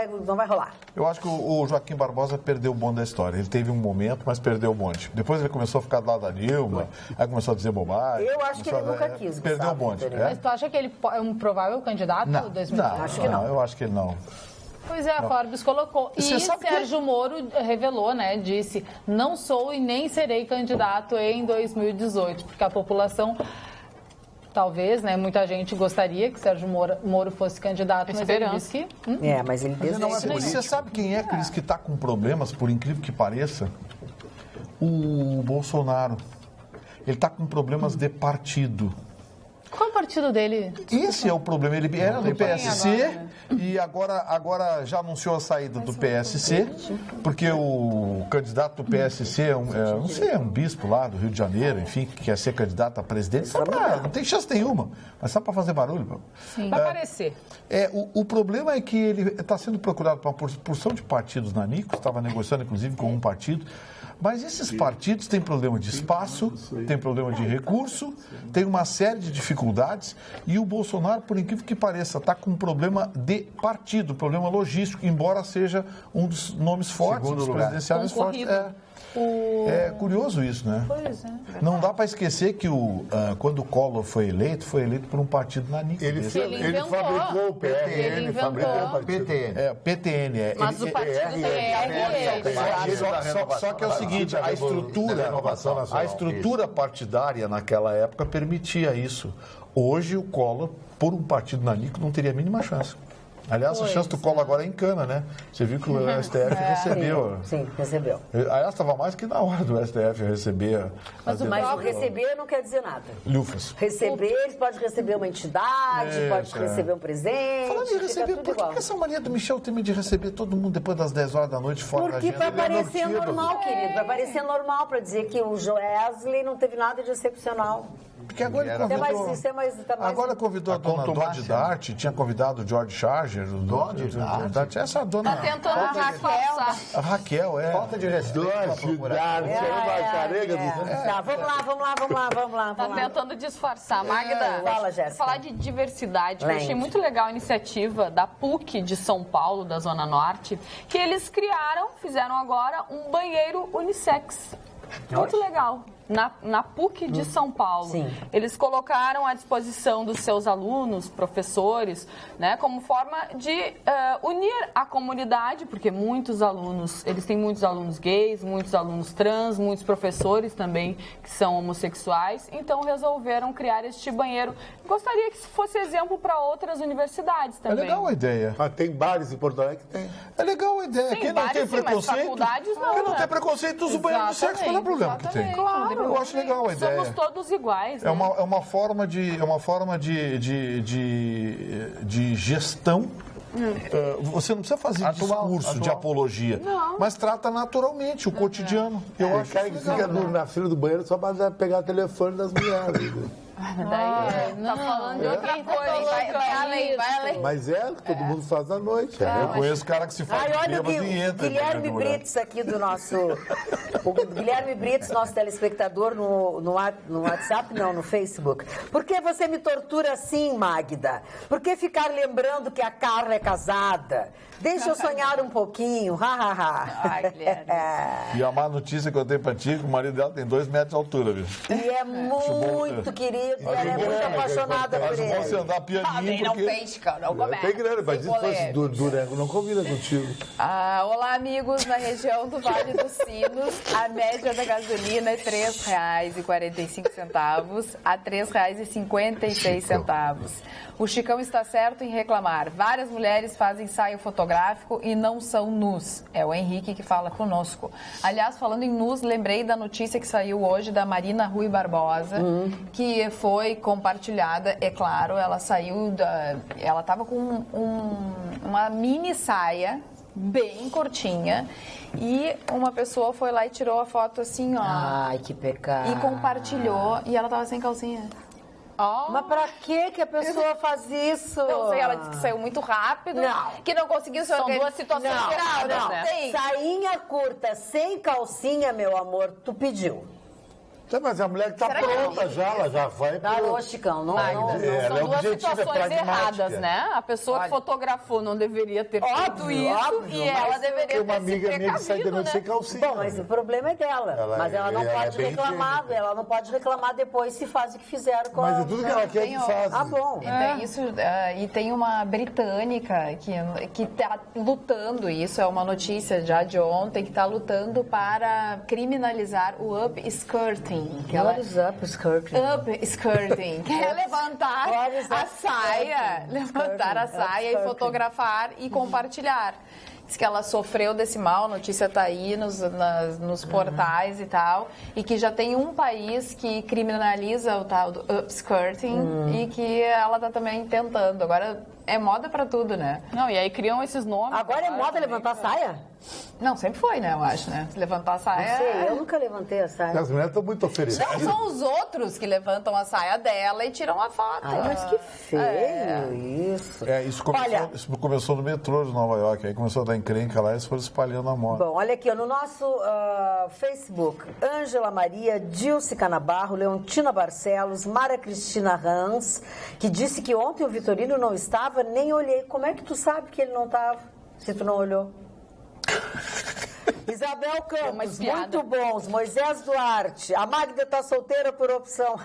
história, não vai rolar. Eu acho que o Joaquim Barbosa perdeu o bonde da história. Ele teve um momento, mas perdeu o bonde. Depois ele começou a ficar do lado da Dilma, aí começou a dizer bobagem. Eu acho que ele nunca quis, Perdeu o Gustavo, bonde. entendeu? Mas tu acha que ele é um provável candidato em 2018? Acho que não. Eu acho que ele não. Pois é, a Forbes colocou. E Você sabe que- Sérgio Moro revelou, né? Disse: não sou e nem serei candidato em 2018, porque a população. Talvez, né? Muita gente gostaria que Sérgio Moro fosse candidato, mas ele disse que... Mas ele Mas você sabe quem é, Cris, que está com problemas, por incrível que pareça? O Bolsonaro. Ele está com problemas de partido. Qual é o partido dele? Esse é o problema. Ele era do PSC agora, né? e agora já anunciou a saída do PSC, porque o candidato do PSC não sei, é um bispo lá do Rio de Janeiro, enfim, que quer ser candidato a presidente. Não tem chance nenhuma, mas só para fazer barulho. Sim. Vai aparecer. O problema é que ele está sendo procurado por uma porção de partidos na Nico, estava negociando inclusive com um partido, mas esses partidos têm problema de espaço, têm problema de recurso, têm uma série de dificuldades e o Bolsonaro, por incrível que pareça, está com um problema de partido, problema logístico, embora seja um dos nomes fortes, Segundo dos lugar. presidenciais fortes. Concorrido. É curioso isso, né? Pois é. Não dá para esquecer que quando o Collor foi eleito por um partido na Nico. Ele inventou. fabricou o PTN, Ele inventou. fabricou o partido. PTN. PTN. Mas o partido tem Só que é o seguinte, a estrutura partidária naquela época permitia isso. Hoje o Collor, por um partido na Nico, não teria a mínima chance. Aliás, a chance do Collor agora é em cana, né? Você viu que o STF recebeu. Sim, recebeu. Aliás, estava mais que na hora do STF receber. Mas o Mas o receber não quer dizer nada. Lufas. Receber, eles podem receber uma entidade, pode receber um presente. Falando em fica receber, tudo por que igual. que essa mania do Michel Temer de receber todo mundo depois das 10 horas da noite fora da Porque agenda? vai Ele é parecer nortido. normal, querido. Vai parecer normal para dizer que o Joesley não teve nada de excepcional. Porque agora ele Até convidou... mais, isso é mais, tá mais... Agora convidou a dona Dodge Dart, tinha convidado o George Charger. Dodge Dart? Essa dona... Tá tentando disfarçar. A Raquel, Falta de respeito. Tá, vamos lá. Tá tentando disfarçar. Magda, Fala, Jéssica. falar de diversidade. Eu Lente. achei muito legal a iniciativa da PUC de São Paulo, da Zona Norte, que eles fizeram agora um banheiro unissex. Muito legal. Na PUC de São Paulo. Sim. Eles colocaram à disposição dos seus alunos, professores, né, como forma de unir a comunidade, porque eles têm muitos alunos gays, muitos alunos trans, muitos professores também que são homossexuais, então resolveram criar este banheiro. Gostaria que isso fosse exemplo para outras universidades É também. legal a ideia. Mas tem bares em Porto Alegre que tem. É legal a ideia. Sim, Quem não bares tem sim, mas preconceito... faculdades não, Quem não né? tem preconceito usa o banheiro de sexo, qual é o problema que tem? Exatamente. Eu acho legal a ideia. Somos todos iguais, É né? uma forma de gestão Você não precisa fazer discurso de apologia, mas trata naturalmente o cotidiano. Eu acho cara que fica na fila do banheiro só para pegar o telefone das mulheres. Tá falando de outra coisa. Vai além. Mas é o que todo mundo faz à noite. Eu conheço cara que se faz Olha bêbado e entra. Guilherme Brits aqui do nosso... O Guilherme Brits, nosso telespectador no WhatsApp, não, no Facebook. Por que você me tortura assim, Magda? Por que ficar lembrando que a Carla é casada? Deixa eu sonhar um pouquinho, Ai, Guilherme. E a má notícia que eu tenho pra ti é que o marido dela tem 2 metros de altura, viu? E é muito querido, e ela é muito apaixonada por Mas não você ele. andar pianinho Não porque... peixe, cara, não começa. Tem grana, mas Sem se fosse polêmica. Durango, não combina contigo. Olá, amigos. Na região do Vale dos Sinos, a média da gasolina é R$ 3,45 a R$ 3,56. O Chicão está certo em reclamar. Várias mulheres fazem ensaio fotográfico e não são nus. É o Henrique que fala conosco. Aliás, falando em nus, lembrei da notícia que saiu hoje da Marina Rui Barbosa, que foi compartilhada. É claro, ela saiu ela estava com uma mini saia bem curtinha e uma pessoa foi lá e tirou a foto assim, ó. Ai, que pecado. E compartilhou e ela tava sem calcinha. Mas pra que a pessoa faz isso? Não sei, ela disse que saiu muito rápido, que não conseguiu se São organizar. duas situações graves, Não, né? Tem. sainha curta, sem calcinha, meu amor, tu pediu. Mas a mulher que tá Será que pronta não? já, ela já vai Alô, Chicão, não. Ela São é duas objetiva, é situações pragmática. erradas, né? A pessoa que fotografou não deveria ter feito Óbvio, isso óbvio, e ela mas deveria Tem uma ter se amiga minha que sai de precavido, noite né? sem calcinha. Bom, mas o problema é dela. Mas ela não ela pode é bem reclamar, higiênica. ela não pode reclamar depois se faz o que fizeram com Mas a... é tudo que ela quer que faz. Ah, bom. E tem isso, e tem uma britânica que tá lutando, isso é uma notícia já de ontem, que está lutando para criminalizar o upskirting. Que ela, What is up, skirting? upskirting, que é levantar What is a saia, levantar a saia e Upskirting. fotografar e compartilhar. Diz que ela sofreu desse mal, a notícia está aí nos portais e tal, e que já tem um país que criminaliza o tal do upskirting e que ela está também tentando. Agora é moda para tudo, né? Não, e aí criam esses nomes. Agora é moda também, levantar a saia? Não, sempre foi, né, eu acho, né? Levantar a Não saia... sei, eu nunca levantei a saia. As mulheres estão muito oferecidas. Não, são os outros que levantam a saia dela e tiram a foto. Ai, mas que feio isso. Isso começou no metrô de Nova York, aí começou a dar encrenca lá e eles foram espalhando a moda. Bom, olha aqui, ó, no nosso Facebook, Ângela Maria, Dilce Canabarro, Leontina Barcelos, Mara Cristina Rans, que disse que ontem o Vitorino não estava, nem olhei. Como é que tu sabe que ele não estava, se tu não olhou? Isabel Campos, muito bons. Moisés Duarte, a Magda está solteira por opção.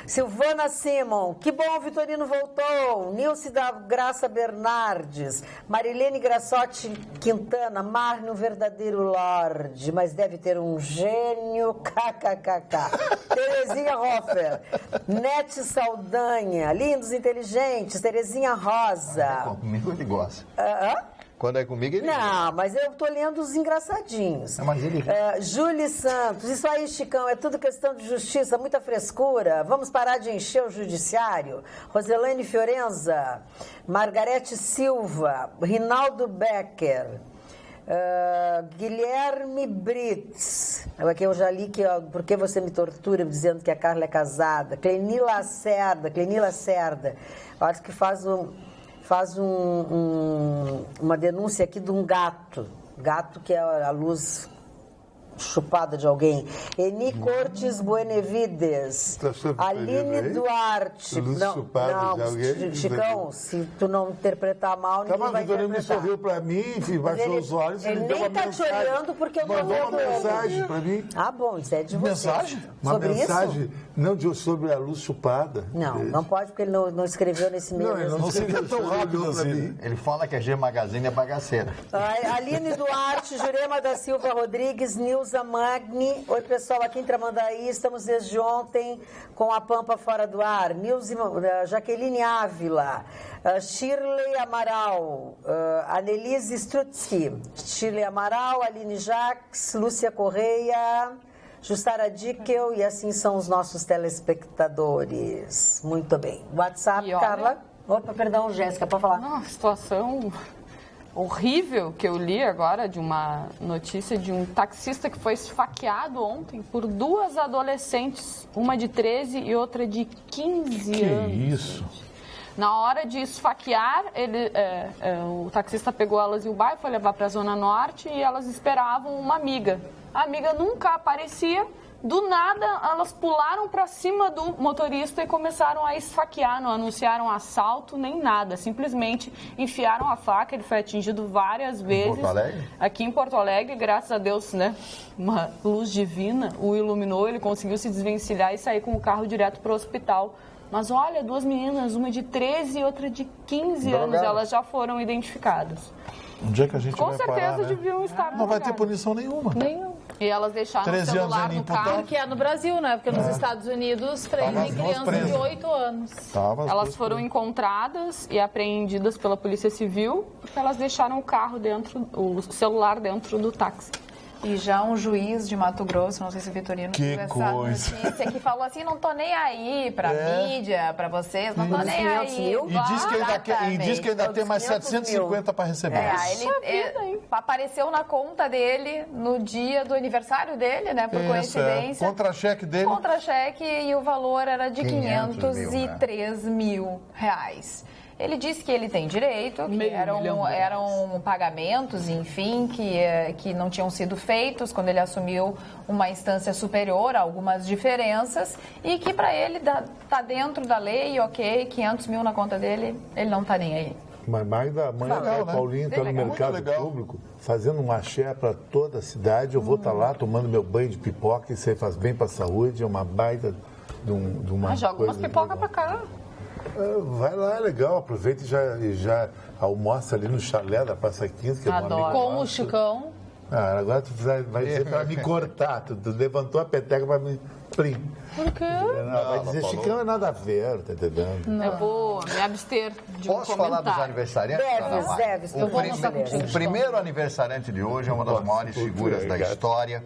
Silvana Simon, que bom, o Vitorino voltou. Nilce da Graça Bernardes, Marilene Grassotti Quintana, Marne, um verdadeiro lorde, mas deve ter um gênio, kkkk. Terezinha Hoffer, Nete Saldanha, lindos, inteligentes, Terezinha Rosa. Comigo ele gosta. Hã? Quando é comigo, ele... Não, mas eu tô lendo os engraçadinhos. Mas ele... Júlia Santos, isso aí, Chicão, é tudo questão de justiça, muita frescura. Vamos parar de encher o judiciário. Roselaine Fiorenza, Margarete Silva, Rinaldo Becker, Guilherme Brits, aqui eu já li que, ó, por que você me tortura dizendo que a Carla é casada. Clenila Cerda, acho que faz uma denúncia aqui de um gato que é a luz chupada de alguém. Eni Cortes Buenevides, Tá sobre Aline aí? Duarte. Luz chupada de alguém? Chicão, se tu não interpretar mal, Tá, ninguém mas o vai Vitorino me interpretar. sorriu pra mim, enfim, baixou os olhos. ele deu nem uma tá te mensagem. olhando porque eu tô Mandou uma vendo ele. mensagem pra mim. Ah, bom, isso é de você. Mensagem? Uma Sobre mensagem, isso? não, sobre a luz chupada. Não pode porque ele não escreveu nesse meio. Não, ele não seria tão rápido assim, né? Ele fala que a G Magazine é bagaceira. Aline Duarte, Jurema da Silva Rodrigues, Nilza Magni. Oi, pessoal, aqui em Tramandaí, estamos desde ontem com a Pampa fora do ar. Jaqueline Ávila, Shirley Amaral, Annelise Strutsky, Shirley Amaral, Aline Jacques, Lúcia Correia, Justara Dickel, e assim são os nossos telespectadores. Muito bem. WhatsApp, E olha, Carla? Opa, perdão, Jéssica, pode falar. Uma situação horrível que eu li agora de uma notícia de um taxista que foi esfaqueado ontem por 2 adolescentes, uma de 13 e outra de 15 anos. Que isso? Na hora de esfaquear, o taxista pegou elas em Ubai, foi levar para a Zona Norte e elas esperavam uma amiga. A amiga nunca aparecia. Do nada, elas pularam para cima do motorista e começaram a esfaquear, não anunciaram assalto nem nada, simplesmente enfiaram a faca, ele foi atingido várias vezes. Porto Alegre? Aqui em Porto Alegre, graças a Deus, né, uma luz divina o iluminou, ele conseguiu se desvencilhar e sair com o carro direto para o hospital. Mas olha, 2 meninas, uma de 13 e outra de 15 anos, elas já foram identificadas. Onde é que a gente Com vai certeza parar, né? deviam estar Não vai ter drogadas. punição nenhuma. Nenhum. E elas deixaram o 13 celular anos no imputado. carro. Que é no Brasil, né? Porque nos Estados Unidos prendem Tava as duas crianças de presas. 8 anos. Tava as Elas duas foram encontradas e apreendidas pela Polícia Civil porque elas deixaram o carro dentro, o celular dentro do táxi. E já um juiz de Mato Grosso, não sei se o Vitorino Que viu essa coisa. notícia, que falou assim, não tô nem aí pra mídia, pra vocês, não tô Dos nem 500 aí. mil? E diz que ainda, tem mais 500 mil. 750 para receber. Ele apareceu na conta dele no dia do aniversário dele, né, por coincidência. Contra-cheque dele. Contra-cheque e o valor era de 500 mil, né? 503 mil reais. Ele disse que ele tem direito, que eram pagamentos, enfim, que não tinham sido feitos quando ele assumiu uma instância superior, algumas diferenças, e que para ele tá dentro da lei, ok, 500 mil na conta dele, ele não tá nem aí. Mas mais da manhã, Legal, né? Paulinho está no Legal. mercado Muito legal. público, fazendo um axé para toda a cidade. Eu vou estar lá tomando meu banho de pipoca, isso aí faz bem para a saúde, é uma baita de uma Joga umas coisa pipoca legal. pra cá. Vai lá, é legal, aproveita e já almoça ali no chalé da Praça 15, que é um Adoro. amigo Com o nosso. Chicão. Agora tu vai dizer para me cortar, tu levantou a peteca para me... Plim. Por quê? Vai dizer, Chicão é nada a ver, tá entendendo? Eu vou me abster de um Posso falar dos comentário. aniversariantes? Deves. Eu vou almoçar contigo. O primeiro aniversariante de hoje é uma das maiores figuras da história,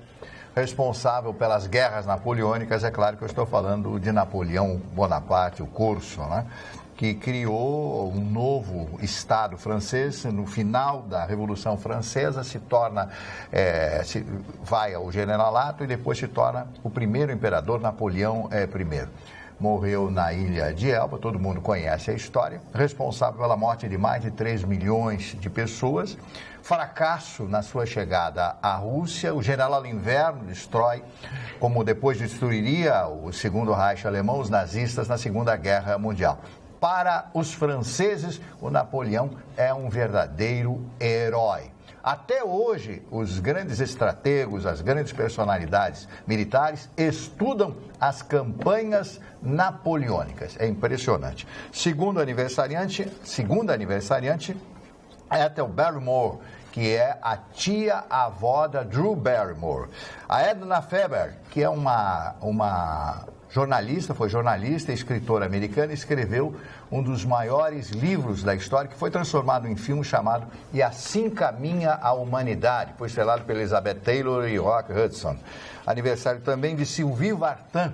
responsável pelas guerras napoleônicas. É claro que eu estou falando de Napoleão Bonaparte, o Corso, né? Que criou um novo Estado francês no final da Revolução Francesa, vai ao generalato e depois se torna o primeiro imperador, Napoleão I. Morreu na ilha de Elba, todo mundo conhece a história, responsável pela morte de mais de 3 milhões de pessoas. Fracasso na sua chegada à Rússia, o general Inverno destrói, como depois destruiria o Segundo Reich alemão, os nazistas na Segunda Guerra Mundial. Para os franceses, o Napoleão é um verdadeiro herói. Até hoje, os grandes estrategos, as grandes personalidades militares estudam as campanhas napoleônicas. É impressionante. Segunda aniversariante, Ethel Barrymore, que é a tia-avó da Drew Barrymore. A Edna Ferber, que é uma jornalista, foi jornalista e escritora americana, escreveu um dos maiores livros da história, que foi transformado em filme, chamado E Assim Caminha a Humanidade, foi estrelado pela Elizabeth Taylor e Rock Hudson. Aniversário também de Sylvie Vartan,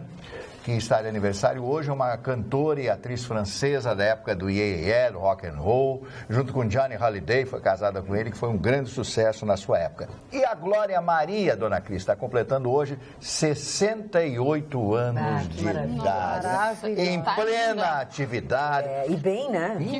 que está de aniversário hoje, uma cantora e atriz francesa da época do do rock and roll, junto com Johnny Hallyday, foi casada com ele, que foi um grande sucesso na sua época. E a Glória Maria, Dona Cris, está completando hoje 68 anos de idade, em plena atividade. E bem, né? Muito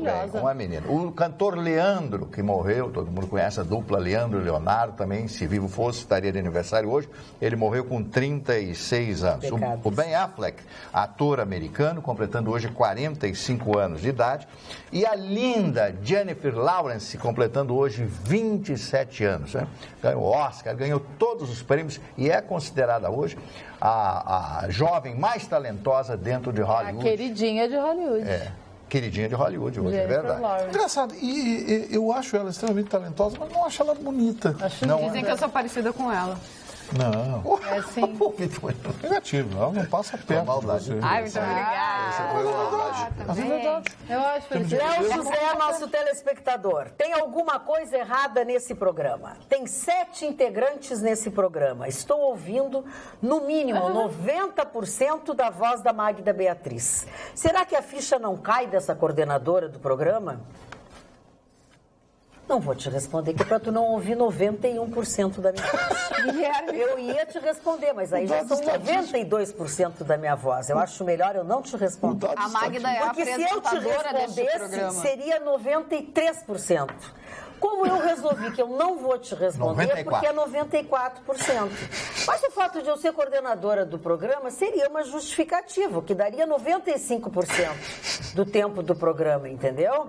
bem, uma menina. O cantor Leandro, que morreu, todo mundo conhece a dupla Leandro e Leonardo, também, se vivo fosse, estaria de aniversário hoje. Ele morreu com 36 anos. O Ben Affleck, ator americano, completando hoje 45 anos de idade. E a linda Jennifer Lawrence, completando hoje 27 anos. Né? Ganhou Oscar, ganhou todos os prêmios e é considerada hoje a jovem mais talentosa dentro de Hollywood. A queridinha de Hollywood. Queridinha de Hollywood hoje, é verdade. Engraçado, e eu acho ela extremamente talentosa, mas não acho ela bonita. Dizem que eu sou parecida com ela. Não. É sim. Negativo, ela não passa perto de você. Ai, muito obrigada. Mas é verdade. Eu acho que Léo José, nosso telespectador, tem alguma coisa errada nesse programa? Tem 7 integrantes nesse programa. Estou ouvindo, no mínimo, 90% da voz da Magda Beatriz. Será que a ficha não cai dessa coordenadora do programa? Não vou te responder, que é para tu não ouvir 91% da minha voz. Guilherme. Eu ia te responder, mas aí já são 92% da minha voz. Eu acho melhor eu não te responder. A Magda é a Porque se eu te apresentadora desse respondesse, programa. seria 93%. Como eu resolvi que eu não vou te responder, 94. porque é 94%. Mas o fato de eu ser coordenadora do programa seria uma justificativa, que daria 95% do tempo do programa, entendeu?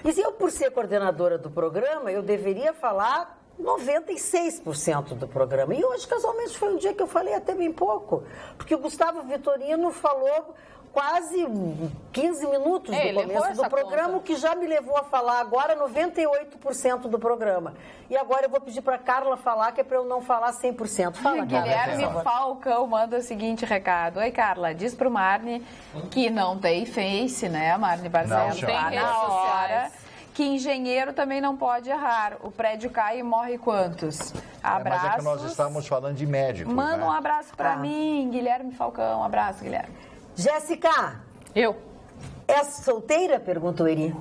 E se eu, por ser coordenadora do programa, eu deveria falar 96% do programa. E hoje, casualmente, foi um dia que eu falei até bem pouco, porque o Gustavo Vitorino falou quase 15 minutos do começo do programa, o que já me levou a falar agora 98% do programa. E agora eu vou pedir para Carla falar, que é para eu não falar 100%. Fala, Guilherme Carla. Falcão manda o seguinte recado. Oi, Carla, diz pro Marne que não tem Face, né, Marne Barcelos? Não, tem Tá redes na hora. sociais. Que engenheiro também não pode errar. O prédio cai e morre quantos? Abraços. Mas é que nós estamos falando de médicos, Manda né? um abraço pra Ah. mim, Guilherme Falcão. Um abraço, Guilherme. Jéssica, Eu. é solteira? Pergunta o Eri.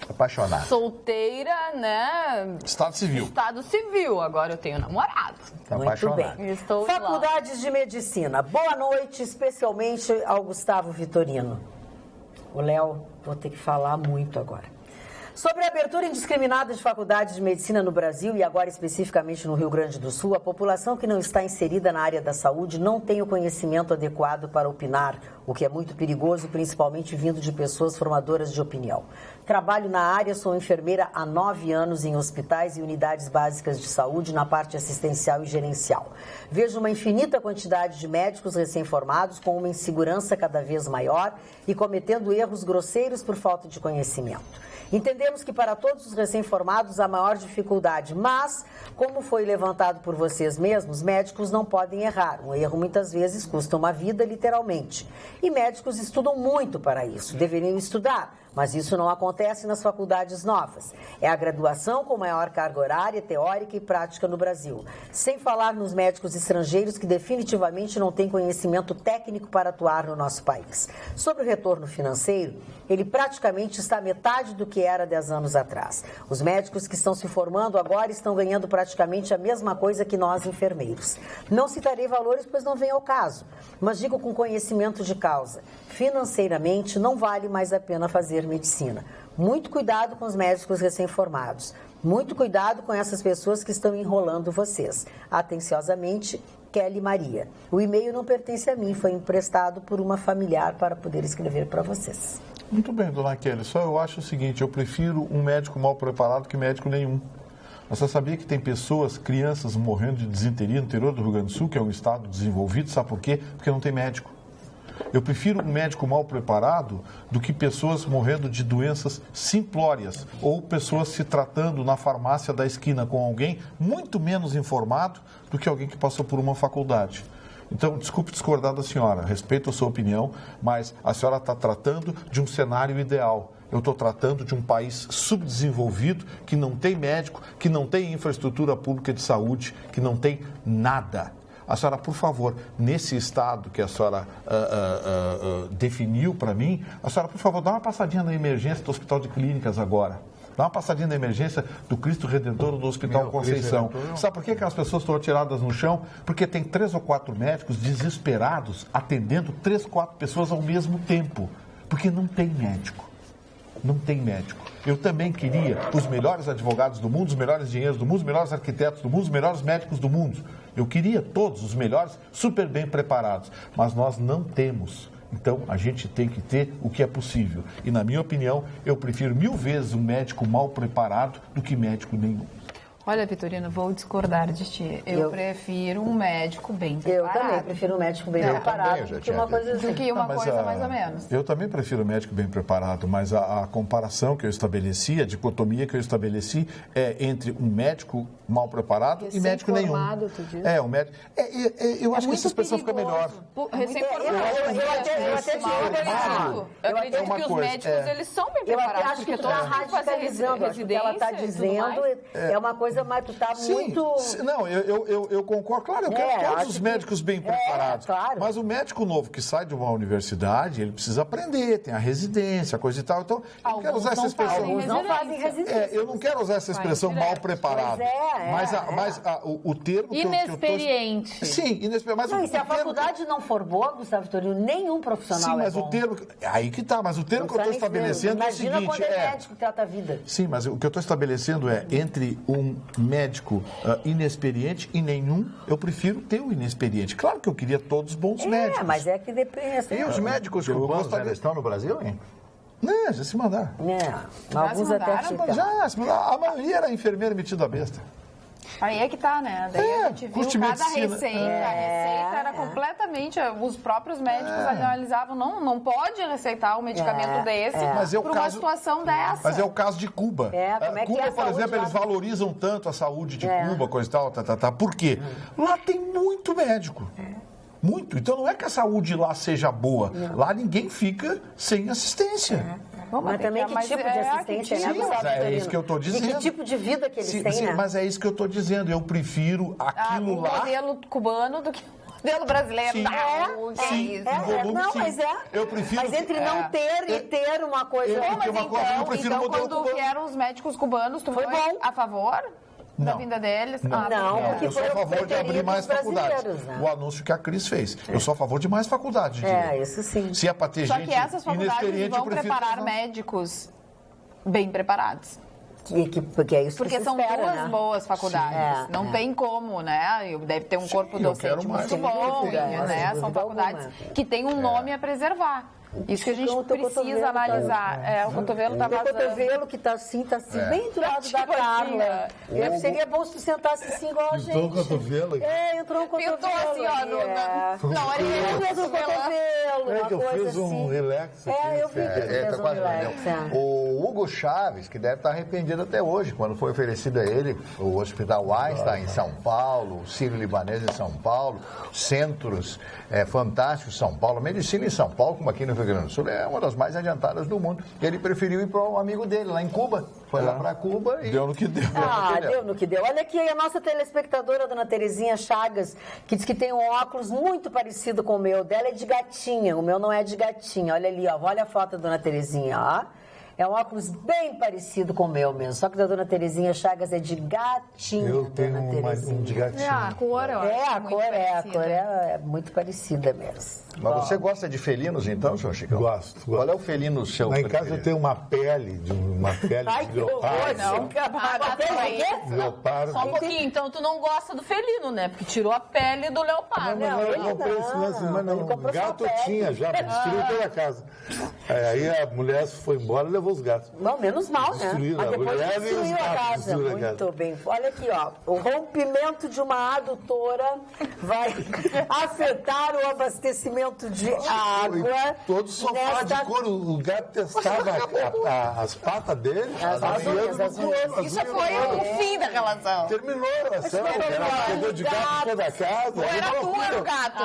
Apaixonado. Solteira, né? Estado civil. Estado civil. Agora eu tenho namorado. Tá Muito apaixonado. bem. Estou Faculdades de Medicina. Boa noite, especialmente ao Gustavo Vitorino. O Léo, vou ter que falar muito agora. Sobre a abertura indiscriminada de faculdades de medicina no Brasil e agora especificamente no Rio Grande do Sul, a população que não está inserida na área da saúde não tem o conhecimento adequado para opinar, o que é muito perigoso, principalmente vindo de pessoas formadoras de opinião. Trabalho na área, sou enfermeira há 9 anos em hospitais e unidades básicas de saúde na parte assistencial e gerencial. Vejo uma infinita quantidade de médicos recém-formados com uma insegurança cada vez maior e cometendo erros grosseiros por falta de conhecimento. Entendemos que para todos os recém-formados há maior dificuldade, mas, como foi levantado por vocês mesmos, médicos não podem errar. Um erro muitas vezes custa uma vida, literalmente. E médicos estudam muito para isso, deveriam estudar, mas isso não acontece nas faculdades novas. É a graduação com maior carga horária, teórica e prática no Brasil. Sem falar nos médicos estrangeiros que definitivamente não têm conhecimento técnico para atuar no nosso país. Sobre o retorno financeiro, ele praticamente está metade do que era 10 anos atrás. Os médicos que estão se formando agora estão ganhando praticamente a mesma coisa que nós, enfermeiros. Não citarei valores, pois não vem ao caso, mas digo com conhecimento de causa. Financeiramente, não vale mais a pena fazer medicina. Muito cuidado com os médicos recém-formados. Muito cuidado com essas pessoas que estão enrolando vocês. Atenciosamente, Kelly Maria. O e-mail não pertence a mim, foi emprestado por uma familiar para poder escrever para vocês. Muito bem, dona Kelly. Só eu acho o seguinte, eu prefiro um médico mal preparado que médico nenhum. Você sabia que tem pessoas, crianças morrendo de disenteria no interior do Rio Grande do Sul, que é um estado desenvolvido, sabe por quê? Porque não tem médico. Eu prefiro um médico mal preparado do que pessoas morrendo de doenças simplórias ou pessoas se tratando na farmácia da esquina com alguém muito menos informado do que alguém que passou por uma faculdade. Então, desculpe discordar da senhora, respeito a sua opinião, mas a senhora está tratando de um cenário ideal. Eu estou tratando de um país subdesenvolvido, que não tem médico, que não tem infraestrutura pública de saúde, que não tem nada. A senhora, por favor, nesse estado que a senhora definiu para mim, a senhora, por favor, dá uma passadinha na emergência do Hospital de Clínicas agora. Dá uma passadinha na emergência do Cristo Redentor do Hospital Conceição. Sabe por que as pessoas estão atiradas no chão? Porque tem 3 ou 4 médicos desesperados atendendo 3, 4 pessoas ao mesmo tempo. Porque não tem médico. Não tem médico. Eu também queria os melhores advogados do mundo, os melhores engenheiros do mundo, os melhores arquitetos do mundo, os melhores médicos do mundo. Eu queria todos os melhores, super bem preparados. Mas nós não temos. Então, a gente tem que ter o que é possível. E, na minha opinião, eu prefiro 1000 vezes um médico mal preparado do que médico nenhum. Olha, Vitorino, vou discordar de ti. Eu prefiro um médico bem preparado. Eu também prefiro um médico bem preparado do que uma coisa assim. Do que uma coisa mais ou menos. Eu também prefiro um médico bem preparado, mas a comparação que eu estabeleci, a dicotomia que eu estabeleci é entre um médico mal preparado e médico nenhum. Tu diz? Um médico. Eu acho que essa expressão fica melhor. Recém-formado. Eu até digo, Eu acredito que os médicos, eles são bem eu até preparados, acho que porque tu tá todos têm que fazer radicalizando. Acho que o que ela está residência e tudo dizendo mais. é uma coisa mais, tu tá muito... Não, eu concordo. Claro, eu quero todos os médicos bem preparados. Claro. Mas o médico novo que sai de uma universidade, ele precisa aprender, tem a residência, coisa e tal. Então, eu não quero usar essa expressão. Alguns não fazem residência. Eu não quero usar essa expressão mal preparado. Mas o termo que eu tô... Inexperiente. Sim, inexperiente. Mas Não, e se a faculdade não for boa, Gustavo Vitorino, nenhum profissional Sim, mas é bom. o termo... Aí que tá, mas o termo que eu estou estabelecendo é o seguinte... Imagina quando é médico que trata a vida. Sim, mas o que eu estou estabelecendo é entre um médico inexperiente e nenhum, eu prefiro ter um inexperiente. Claro que eu queria todos bons médicos. Mas é que depende. E os médicos cubanos já estão no Brasil, hein? Não, já se mandaram. Alguns até ficaram. Já se mandaram. A maioria era enfermeira metida a besta. Aí é que tá, né? Daí a gente viu curso de cada medicina. receita. A receita era completamente... Os próprios médicos analisavam, não pode receitar um medicamento desse para uma situação dessa. Mas é o caso de Cuba. Como é que Cuba, é a por saúde exemplo, lá? eles valorizam tanto a saúde de Cuba, coisa e tal, Por quê? Lá tem muito médico. Muito. Então não é que a saúde lá seja boa. Lá ninguém fica sem assistência. Mas também que tipo de assistência, né, Gustavo Mas é Vitorino? isso que eu estou dizendo. E que tipo de vida que eles têm, né? Mas é isso que eu estou dizendo. Eu prefiro aquilo o lá... modelo cubano do que o modelo brasileiro. Sim, em volume, não, sim. mas Eu prefiro... Mas entre não ter e ter uma coisa... eu prefiro o modelo quando cubano. vieram os médicos cubanos, tu foi bom. a favor da vinda deles? Porque Eu sou a favor de abrir mais faculdades. Né? O anúncio que a Cris fez. Eu sou a favor de mais faculdades de direito. Isso sim. Se é para ter Só gente que essas faculdades inexperiente, vão eu prefiro preparar que médicos bem preparados. Porque é isso Porque que são se espera, duas né? boas faculdades. Não tem como, né? Deve ter um corpo docente muito bom, né? São faculdades que têm um nome a preservar. Isso que a gente precisa analisar. O cotovelo tá vazando. O cotovelo que tá assim, bem do lado da Carla. Seria bom se tu sentasse assim igual a gente. Entrou o cotovelo aqui. Entrou um cotovelo. Pintou assim, ó, na hora ele fez um cotovelo. É que eu fiz um relax aqui. Eu vi que tu fez um relax. O Hugo Chaves, que deve estar arrependido até hoje, quando foi oferecido a ele o Hospital Einstein em São Paulo, o Sírio-Libanês em São Paulo, centros fantásticos em São Paulo, medicina em São Paulo, como aqui no Rio Grande do Sul, é uma das mais adiantadas do mundo. Ele preferiu ir para um amigo dele, lá em Cuba. Foi lá para Cuba e... Deu no que deu. Deu no que deu. Olha aqui a nossa telespectadora, dona Terezinha Chagas, que diz que tem um óculos muito parecido com o meu. Dela é de gatinha, o meu não é de gatinha. Olha ali, ó. Olha a foto da dona Terezinha, ó. É um óculos bem parecido com o meu mesmo. Só que da dona Terezinha Chagas é de gatinha. Eu tenho um de gatinho. A cor, a cor é muito parecida mesmo. Mas você gosta de felinos, então, senhor Chicão? Gosto. Qual é o felino seu Lá em preferido? casa eu tenho uma pele de leopardo. Leopardo. Só um pouquinho, então tu não gosta do felino, né? Porque tirou a pele do leopardo. Eu comprei esse lance, mas não. Gato eu tinha já, destruiu toda a casa. Aí a mulher foi embora e levou os gatos. Não, menos mal, né? Destruíram Mas a depois mulher e os destruiu a gatos casa. destruíram a Muito casa. bem. Olha aqui, ó. O rompimento de uma adutora vai afetar o abastecimento de água. Todo sofá de couro, o gato testava as patas dele. As unhas. Isso foi o fim da relação. Terminou a relação, o gato pegou de gato em toda a casa. Ou era tu, era o gato,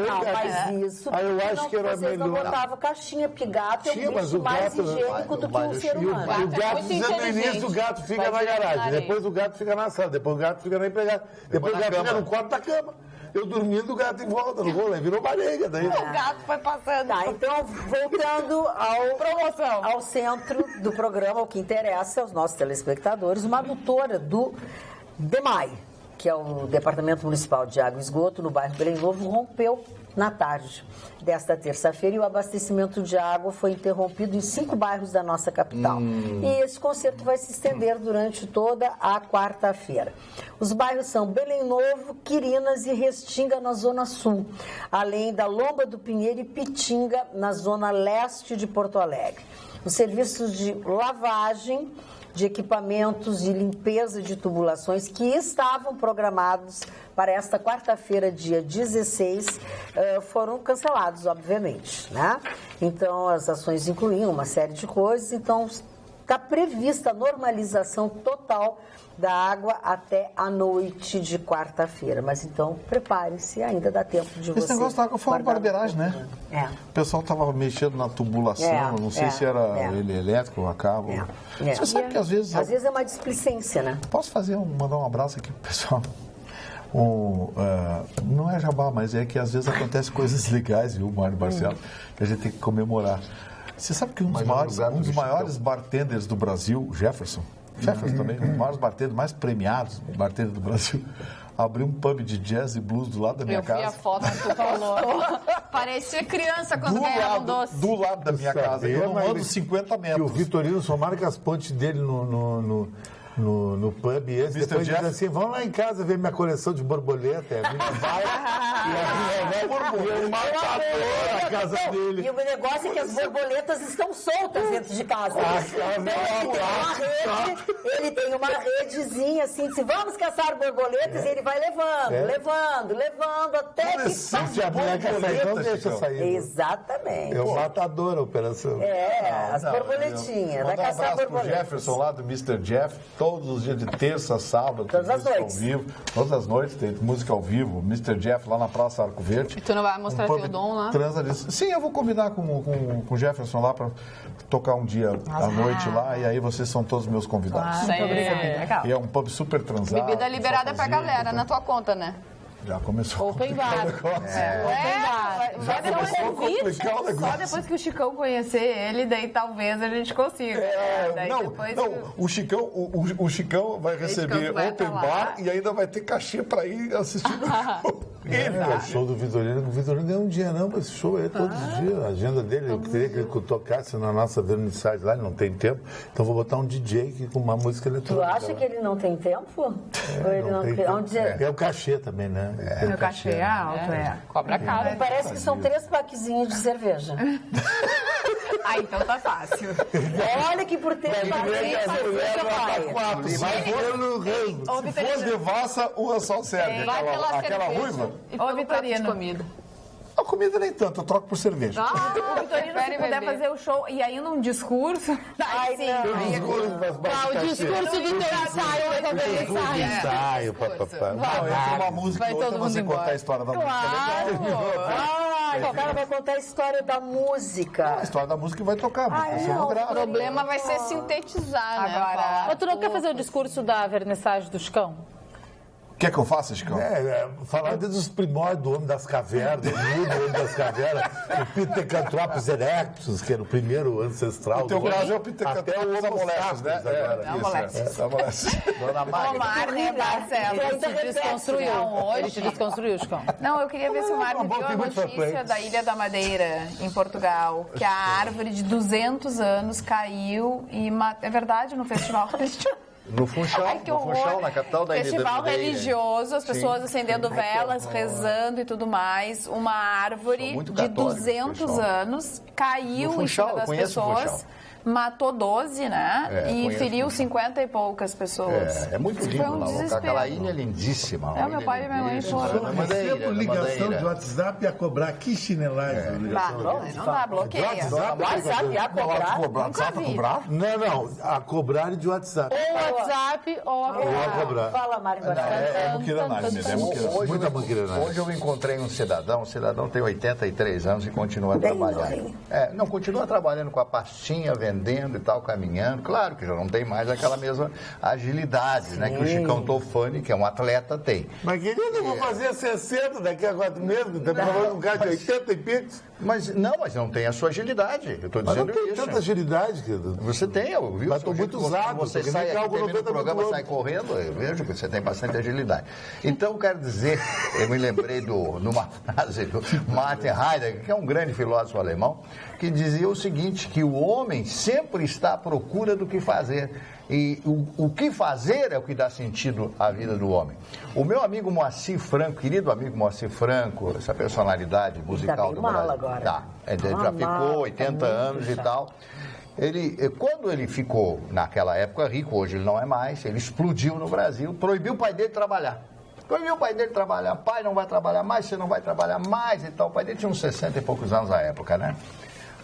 Não, mas isso. Aí eu acho que era vocês não melhor. botavam caixinha, porque gato é Tinha, um mas bicho o mais gato- higiênico do que um ser humano. O gato, muito dizendo no inteligente. início, o gato fica na garagem, depois o gato fica na sala, depois o gato fica na empregada, depois o gato fica no quarto da cama. Eu dormindo, o gato em volta, no rolê, virou barriga daí. O gato foi passando. Tá, então, voltando ao centro do programa, o que interessa aos nossos telespectadores, uma adutora do DEMAI, que é o Departamento Municipal de Água e Esgoto, no bairro Belém Novo, rompeu na tarde desta terça-feira e o abastecimento de água foi interrompido em 5 bairros da nossa capital. E esse concerto vai se estender durante toda a quarta-feira. Os bairros são Belém Novo, Quirinas e Restinga, na Zona Sul, além da Lomba do Pinheiro e Pitinga, na Zona Leste de Porto Alegre. Os serviços de lavagem de equipamentos de limpeza de tubulações que estavam programados para esta quarta-feira, dia 16, foram cancelados, obviamente, né? Então, as ações incluíam uma série de coisas, então está prevista a normalização total da água até a noite de quarta-feira. Mas então, prepare-se, ainda dá tempo de você... Esse negócio da água foi uma barbeiragem, né? É. O pessoal estava mexendo na tubulação, não sei se era ele elétrico ou a cabo. Você sabe que às vezes... Às vezes é uma displicência, né? Posso mandar um abraço aqui pro pessoal? Não é jabá, mas é que às vezes acontecem coisas legais, viu, Mário Marcelo, que a gente tem que comemorar. Você sabe que um dos maiores bartenders do Brasil, Jefferson também, um dos maiores bartenders, mais premiados bartenders do Brasil, abriu um pub de jazz e blues do lado da minha casa. Eu vi a foto que tu falou. Parecia criança quando ganhava um doce. Do lado da minha casa. Eu não ando 50 metros. E o Vitorino só marca as pontes dele no pub e esse depois diz assim, vamos lá em casa ver minha coleção de borboleta. A gente vai e a borboleta na casa dele. E o negócio é que as borboletas estão soltas dentro de casa. Ele tem uma redezinha assim, se vamos caçar borboletas, ele vai levando, até que se a mulher quer sair, não deixa sair. Exatamente. É o matador a operação. As borboletinhas, vai caçar borboletas. Pro Jefferson lá, do Mr. Jeff, todos os dias de terça, sábado, todas as noites. Ao vivo, todas as noites tem música ao vivo, Mr. Jeff lá na Praça Arco Verde. E tu não vai mostrar teu dom lá? Transa disso. Sim, eu vou combinar com o Jefferson lá para tocar um dia à noite lá, e aí vocês são todos meus convidados. Legal. E é um pub super transado. Bebida liberada pra galera, na tua conta, né? Já começou. Open bar. Vai depois só depois que o Chicão conhecer ele, daí talvez a gente consiga. O Chicão vai receber Open Bar e ainda vai ter cachê para ir assistir o show. O show do Vitorino. O Vitorino ganha um dia não, mas esse show é todos os dias. A agenda dele, eu queria que ele tocasse na nossa vernissage lá, ele não tem tempo. Então vou botar um DJ com uma música eletrônica. Tu acha que ele não tem tempo? Ou ele não tem? É o cachê também, né? O cachê é alto, Cobra caro. Parece que são 3 paquezinhos de cerveja. Então tá fácil. Olha que por 3 paquezinhos de cerveja vai. Se for devassa, uma só serve. Aquela ruiva. Ô, Vitorino. Comida. A comida nem tanto, eu troco por cerveja. O Vitorino, se puder fazer o show e ainda um discurso... Ai, sim. O discurso do teu ensaio. Entre uma música e outra você contar a história da música. O cara vai contar a história da música. A história da música vai tocar, mas O problema vai ser sintetizar, né? Agora. Mas tu não quer fazer o discurso da vernissage do Chicão? Quer que eu faça, Chicão? Falar desde os primórdios do Homem das Cavernas, do Homem das Cavernas, o Pithecanthropus erectus, que era o primeiro ancestral. O teu caso é o Pithecanthropus amolescens, né? Dona Marne Marcelo. Ele te desconstruiu, Chicão. Não, eu queria ver se o Marne viu a notícia da Ilha da Madeira, em Portugal, que a árvore de 200 anos caiu e... É verdade, no festival religioso. No Funchal, na capital da Ilha da Festival Madeira. religioso, as pessoas acendendo velas, rezando e tudo mais. Uma árvore de 200 anos caiu em cima das pessoas. Matou 12, né? E feriu 50 e poucas pessoas. É muito lindo lá. Aquela ilha é lindíssima. Meu pai e minha mãe foram. Mas sempre ligação de WhatsApp a cobrar. Que chinelagem. Não dá, bloqueia. WhatsApp a cobrar? Nunca vi. Não. A cobrar de WhatsApp. Ou WhatsApp ou a cobrar. Fala, Mário. É muquiranagem mesmo. Muita muquiranagem. Hoje eu encontrei um cidadão. O cidadão tem 83 anos e continua trabalhando. Continua trabalhando com a pastinha, vendendo e tal, caminhando. Claro que já não tem mais aquela mesma agilidade, né? Que o Chicão Tofani, que é um atleta, tem. Mas, querido, eu vou fazer 60 daqui a 4 meses. Estamos falando de um cara de 80 e picos. Mas não tem a sua agilidade. Eu estou dizendo isso. Mas não tem tanta agilidade, querido. Você tem, eu vi. Mas estou muito usado. Você sai aqui, termina o programa, sai correndo, eu vejo que você tem bastante agilidade. Então, quero dizer, eu me lembrei numa frase do Martin Heidegger, que é um grande filósofo alemão, que dizia o seguinte, que o homem sempre está à procura do que fazer. E o que fazer é o que dá sentido à vida do homem. O meu amigo Moacir Franco, querido amigo Moacir Franco, essa personalidade musical do Brasil. Agora. Ele já ficou 80 anos e tal. Quando ele ficou, naquela época, rico, hoje ele não é mais, ele explodiu no Brasil, proibiu o pai dele de trabalhar. Proibiu o pai dele de trabalhar. Pai, não vai trabalhar mais, você não vai trabalhar mais e tal. O pai dele tinha uns 60 e poucos anos na época, né?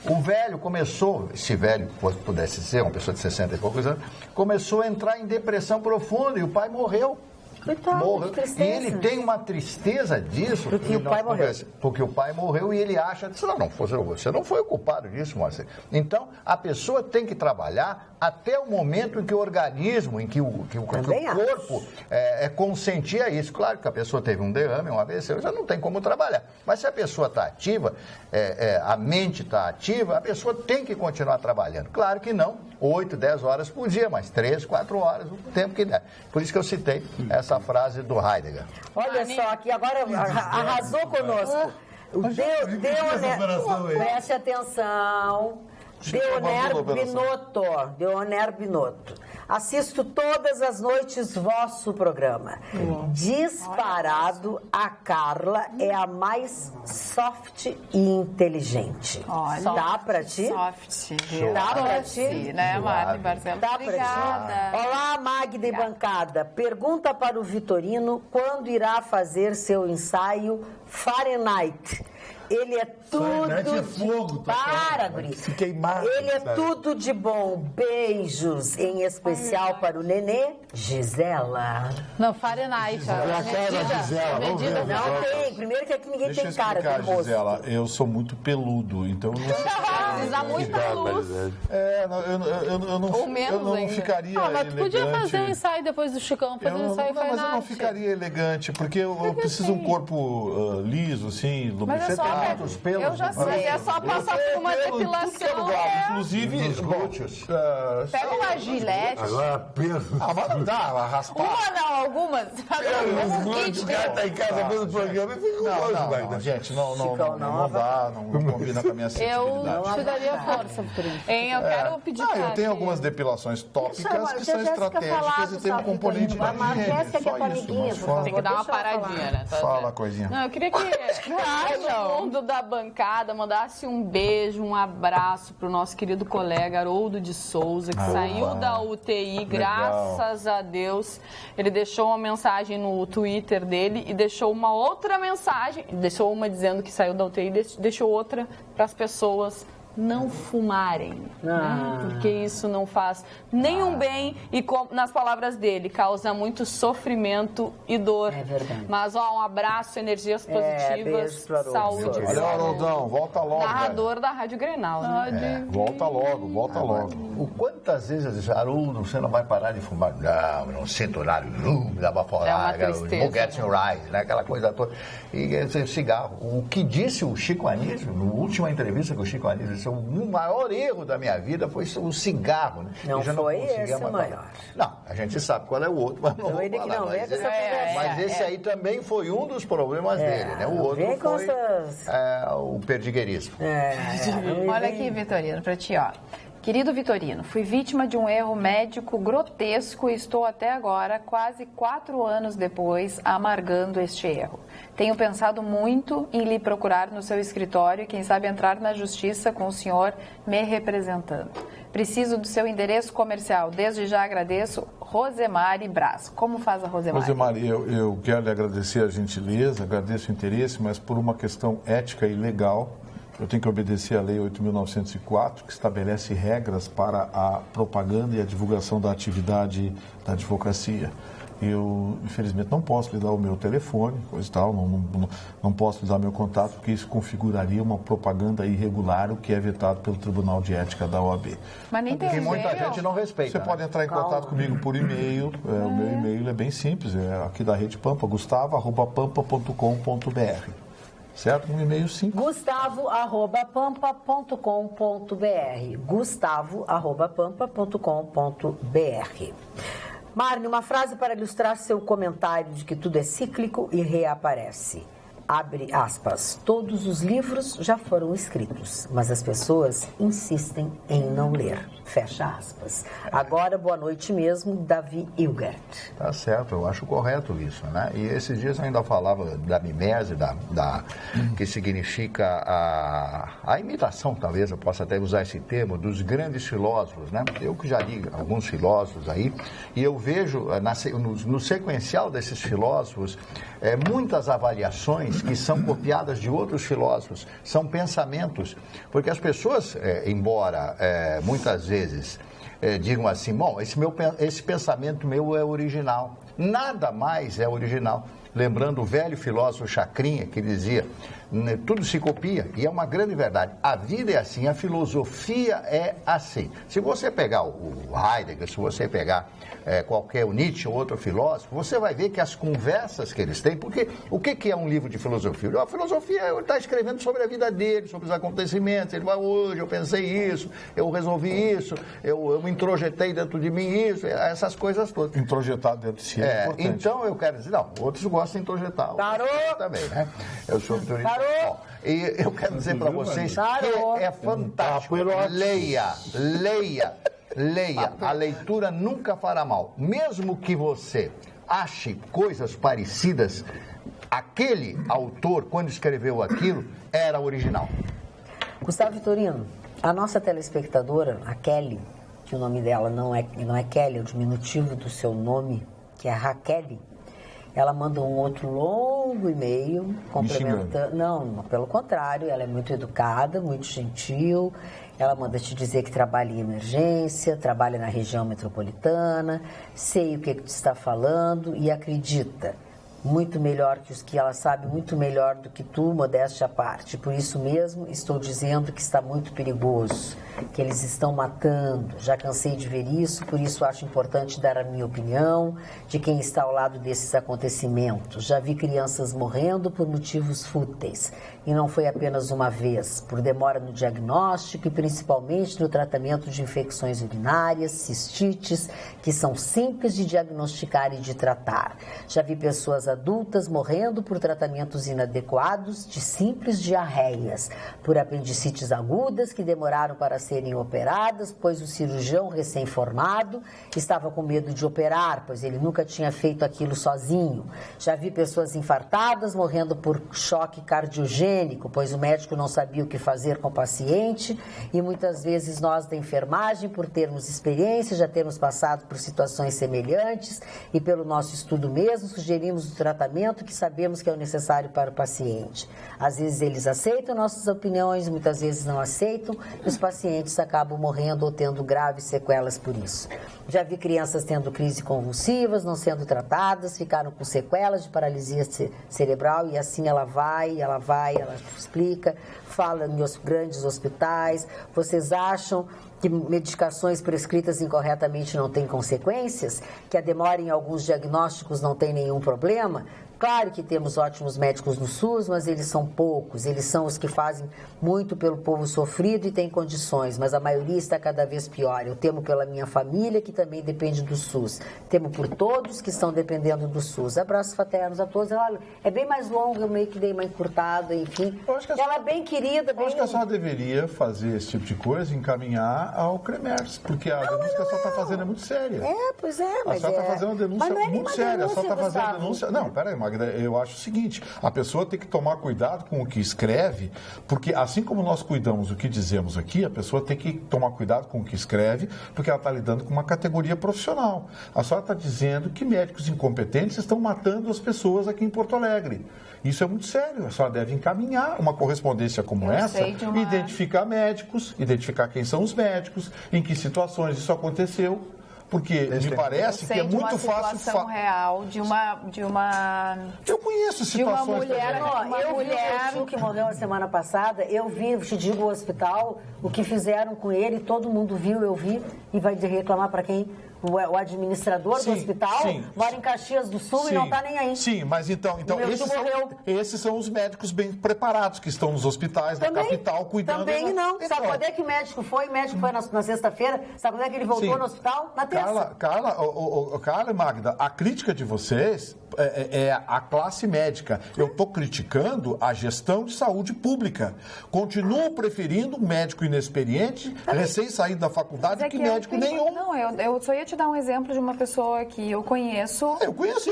O velho começou, se velho pudesse ser, uma pessoa de 60 e poucos anos, começou a entrar em depressão profunda e o pai morreu. Coitado, Morreu. que tristeza. E ele tem uma tristeza disso. Porque o pai morreu. Porque o pai morreu e ele acha, você não foi o culpado disso, Moacir. Então, a pessoa tem que trabalhar até o momento em que o organismo, em que o corpo consentia isso. Claro que a pessoa teve um derrame, uma vez, já não tem como trabalhar. Mas se a pessoa está ativa, a mente está ativa, a pessoa tem que continuar trabalhando. Claro que não 8, 10 horas por dia, mas 3, 4 horas, o tempo que der. Por isso que eu citei essa frase do Heidegger. Olha só, aqui agora arrasou conosco. Preste atenção. Deoner Binotto. Assisto todas as noites vosso programa. Disparado, a Carla é a mais soft e inteligente. Olha, dá pra ti? Soft. Dá pra ti? Né, Marta Barcelos? Dá pra ti? Olá, Magda e bancada. Pergunta para o Vitorino quando irá fazer seu ensaio Fahrenheit. Ele é tudo fogo, Para, Guri. Ele é tudo de bom. Beijos, em especial para o nenê, Gisela. Não, Fahrenheit. Gisela. Não tem. Primeiro que aqui ninguém Deixa tem eu cara explicar, de moço. Gisela, eu sou muito peludo, então eu não sei. Precisa muita luz. Eu não ficaria Mas tu elegante. podia fazer um ensaio depois do Chicão, fazer um ensaio mas eu não Fahrenheit. ficaria elegante, porque eu preciso de um corpo liso, assim, Mas é só, Os pelos, eu já sei, é só passar por uma depilação. Inclusive, nos glúteos. Pega uma gilete. Agora, peso. mas não dá, raspar. Uma não, algumas. O cara tá em casa vendo o programa e fica com Não, gente, não dá, não combina com a minha Eu sensibilidade. te daria força, Vitorino. Hein, eu quero pedir Eu pra tenho ti. algumas depilações tópicas que Deixa a são Jéssica estratégicas falar, e tem um componente de Mas a Jéssica higiene, que é só tua isso. amiguinha, Mas por fala, Tem que dar uma paradinha, né? fala, coisinha. Não, eu queria que todo mundo da bancada mandasse um beijo, um abraço pro nosso querido colega Haroldo de Souza, que saiu da UTI, graças a Deus. Ele deixou uma mensagem no Twitter dele e deixou uma outra mensagem, deixou uma dizendo que saiu da UTI, deixou outra para as pessoas não fumarem, né? Porque isso não faz nenhum bem e, nas palavras dele, causa muito sofrimento e dor. É verdade. Mas, um abraço, energias positivas, beijo pro Haroldo. saúde. Olha, Haroldão, volta logo, Narrador da Rádio Grenal, né? Volta logo. Quantas vezes eu disse, Haroldo, você não vai parar de fumar? Não sinto nada, me dá pra É uma fora, tristeza. Buguetes no Rise, né? Aquela coisa toda. E esse cigarro. O que disse o Chico Anísio, na última entrevista que o Chico Anísio disse, o maior erro da minha vida foi o cigarro, né? Não Eu já foi conseguia esse o matar. maior. Não, a gente sabe qual é o outro, mas não vou Ele que falar. não vem Mas com essa conversa. mas esse aí também foi um dos problemas dele, né? O outro vem com foi essas- o perdigueirismo. Olha aqui, Vitorino, pra ti, ó. Querido Vitorino, fui vítima de um erro médico grotesco e estou até agora, quase 4 anos depois, amargando este erro. Tenho pensado muito em lhe procurar no seu escritório e quem sabe entrar na justiça com o senhor me representando. Preciso do seu endereço comercial. Desde já agradeço, Rosemary Braz. Como faz a Rosemary? Rosemary, eu quero lhe agradecer a gentileza, agradeço o interesse, mas por uma questão ética e legal, eu tenho que obedecer à Lei 8.904, que estabelece regras para a propaganda e a divulgação da atividade da advocacia. Eu, infelizmente, não posso lhe dar o meu telefone, coisa e tal, não posso lhe dar meu contato, porque isso configuraria uma propaganda irregular, o que é vetado pelo Tribunal de Ética da OAB. Mas nem tem E muita e-mail. gente não respeita. Você né? pode entrar em contato comigo por e-mail. O meu e-mail é bem simples, é aqui da Rede Pampa, gustavo@pampa.com.br. Certo? Um e-mail simples. Gustavo@pampa.com.br. Gustavo@pampa.com.br. Marne, uma frase para ilustrar seu comentário de que tudo é cíclico e reaparece. Abre aspas, todos os livros já foram escritos, mas as pessoas insistem em não ler. Fecha aspas. Agora, boa noite mesmo, Davi Hilgert. Tá certo, eu acho correto isso, né? E esses dias eu ainda falava da mimese, que significa a imitação, talvez eu possa até usar esse termo, dos grandes filósofos, né? Eu que já li alguns filósofos aí, e eu vejo no sequencial desses filósofos muitas avaliações que são copiadas de outros filósofos, são pensamentos, porque as pessoas, embora muitas vezes digam assim, bom, esse pensamento meu é original, nada mais é original. Lembrando o velho filósofo Chacrinha, que dizia, tudo se copia, e é uma grande verdade. A vida é assim, a filosofia é assim. Se você pegar o Heidegger, se você pegar qualquer Nietzsche ou outro filósofo, você vai ver que as conversas que eles têm, porque o que é um livro de filosofia? A filosofia, ele está escrevendo sobre a vida dele, sobre os acontecimentos, ele vai, hoje eu pensei isso, eu resolvi isso, eu me introjetei dentro de mim isso, essas coisas todas. Introjetar dentro de si é importante. Então eu quero dizer, não, outros gostam de introjetar. Parou! Também, né? Eu sou autorista. Bom, e eu quero dizer para vocês que é fantástico. Leia. A leitura nunca fará mal. Mesmo que você ache coisas parecidas, aquele autor, quando escreveu aquilo, era original. Gustavo Vitorino, a nossa telespectadora, a Kelly, que o nome dela não é Kelly, é o diminutivo do seu nome, que é Raquel, ela manda um outro longo e-mail complementando. Não, pelo contrário, ela é muito educada, muito gentil. Ela manda te dizer que trabalha em emergência, trabalha na região metropolitana, sei o que tu está falando e acredita. Muito melhor que os que ela sabe, muito melhor do que tu, modéstia à parte. Por isso mesmo, estou dizendo que está muito perigoso, que eles estão matando. Já cansei de ver isso, por isso acho importante dar a minha opinião de quem está ao lado desses acontecimentos. Já vi crianças morrendo por motivos fúteis. E não foi apenas uma vez, por demora no diagnóstico e principalmente no tratamento de infecções urinárias, cistites, que são simples de diagnosticar e de tratar. Já vi pessoas adultas morrendo por tratamentos inadequados de simples diarreias, por apendicites agudas que demoraram para serem operadas, pois o cirurgião recém-formado estava com medo de operar, pois ele nunca tinha feito aquilo sozinho. Já vi pessoas infartadas morrendo por choque cardiogênico, pois o médico não sabia o que fazer com o paciente, e muitas vezes nós da enfermagem, por termos experiência, já termos passado por situações semelhantes e pelo nosso estudo mesmo, sugerimos o tratamento que sabemos que é o necessário para o paciente. Às vezes eles aceitam nossas opiniões, muitas vezes não aceitam, e os pacientes acabam morrendo ou tendo graves sequelas por isso. Já vi crianças tendo crise convulsivas, não sendo tratadas, ficaram com sequelas de paralisia cerebral, e assim ela explica, fala em grandes hospitais. Vocês acham que medicações prescritas incorretamente não têm consequências? Que a demora em alguns diagnósticos não tem nenhum problema? Claro que temos ótimos médicos no SUS, mas eles são poucos. Eles são os que fazem muito pelo povo sofrido e têm condições, mas a maioria está cada vez pior. Eu temo pela minha família, que também depende do SUS. Temo por todos que estão dependendo do SUS. Abraços fraternos a todos. Ela é bem mais longa, eu meio que dei uma encurtada, enfim. Ela é bem querida. Eu acho que a senhora deveria fazer esse tipo de coisa, encaminhar ao CREMERS, porque a denúncia que a senhora está fazendo é muito séria. Pois é, mas a senhora está fazendo uma denúncia muito séria. A senhora está fazendo uma denúncia... Não, peraí, Magda, eu acho o seguinte, a pessoa tem que tomar cuidado com o que escreve, porque assim como nós cuidamos do que dizemos aqui, a pessoa tem que tomar cuidado com o que escreve, porque ela está lidando com uma categoria profissional. A senhora está dizendo que médicos incompetentes estão matando as pessoas aqui em Porto Alegre. Isso é muito sério. A senhora deve encaminhar uma correspondência como essa, identificar médicos, identificar quem são os médicos, em que situações isso aconteceu. Porque me parece que é muito fácil... uma situação real de uma... Eu conheço situações... De uma mulher, vi o que morreu na semana passada, eu vi, te digo, o hospital, o que fizeram com ele, todo mundo viu, eu vi, e vai reclamar para quem? o administrador do hospital mora em Caxias do Sul e não está nem aí. Sim, mas então esses são os médicos bem preparados que estão nos hospitais da capital cuidando. Também não. Sabe quando é que o médico foi? O médico foi na sexta-feira. Sabe quando é que ele voltou no hospital? Na terça. Carla e Magda, a crítica de vocês é a classe médica. Eu estou criticando a gestão de saúde pública. Continuo preferindo um médico inexperiente, recém-saído da faculdade, que médico nenhum. Não, eu só ia te dar um exemplo de uma pessoa que eu conheço. Eu conheci.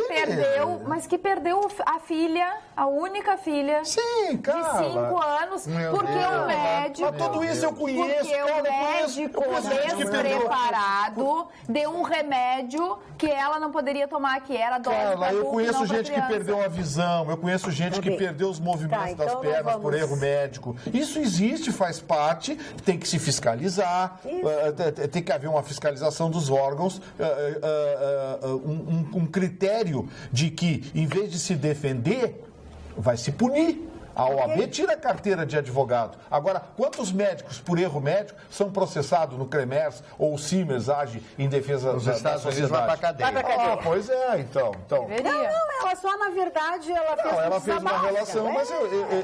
Que perdeu a filha, a única filha. Sim, Carla. De 5 anos, porque o médico... Mas tudo isso eu conheço. Porque o médico despreparado deu um remédio que ela não poderia tomar, que era dose Carla, eu conheço gente que perdeu a visão, eu conheço gente que perdeu os movimentos das pernas por erro médico. Isso existe, faz parte, tem que se fiscalizar, tem que haver uma fiscalização dos órgãos, um critério de que, em vez de se defender, vai se punir. A OAB tira a carteira de advogado. Agora, quantos médicos, por erro médico, são processados no CREMERS ou o Simers age em defesa da sociedade? Vai pra cadeia. Pois é, então. Ela só, na verdade, ela fez uma relação, mas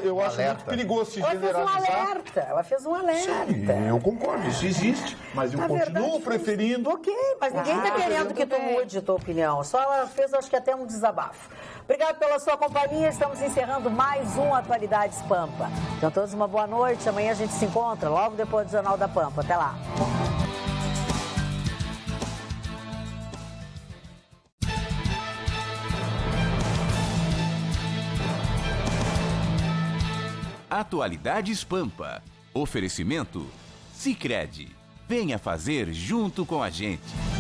eu acho muito perigoso se generalizar. Ela fez um alerta. Sim, eu concordo, isso existe. Mas eu continuo preferindo... Ok, mas ninguém está querendo que tu mude a tua opinião. Só ela fez, acho que até um desabafo. Obrigado pela sua companhia. Estamos encerrando mais um Atualidades Pampa. Então, todos uma boa noite. Amanhã a gente se encontra logo depois do Jornal da Pampa. Até lá. Atualidades Pampa. Oferecimento Sicredi. Venha fazer junto com a gente.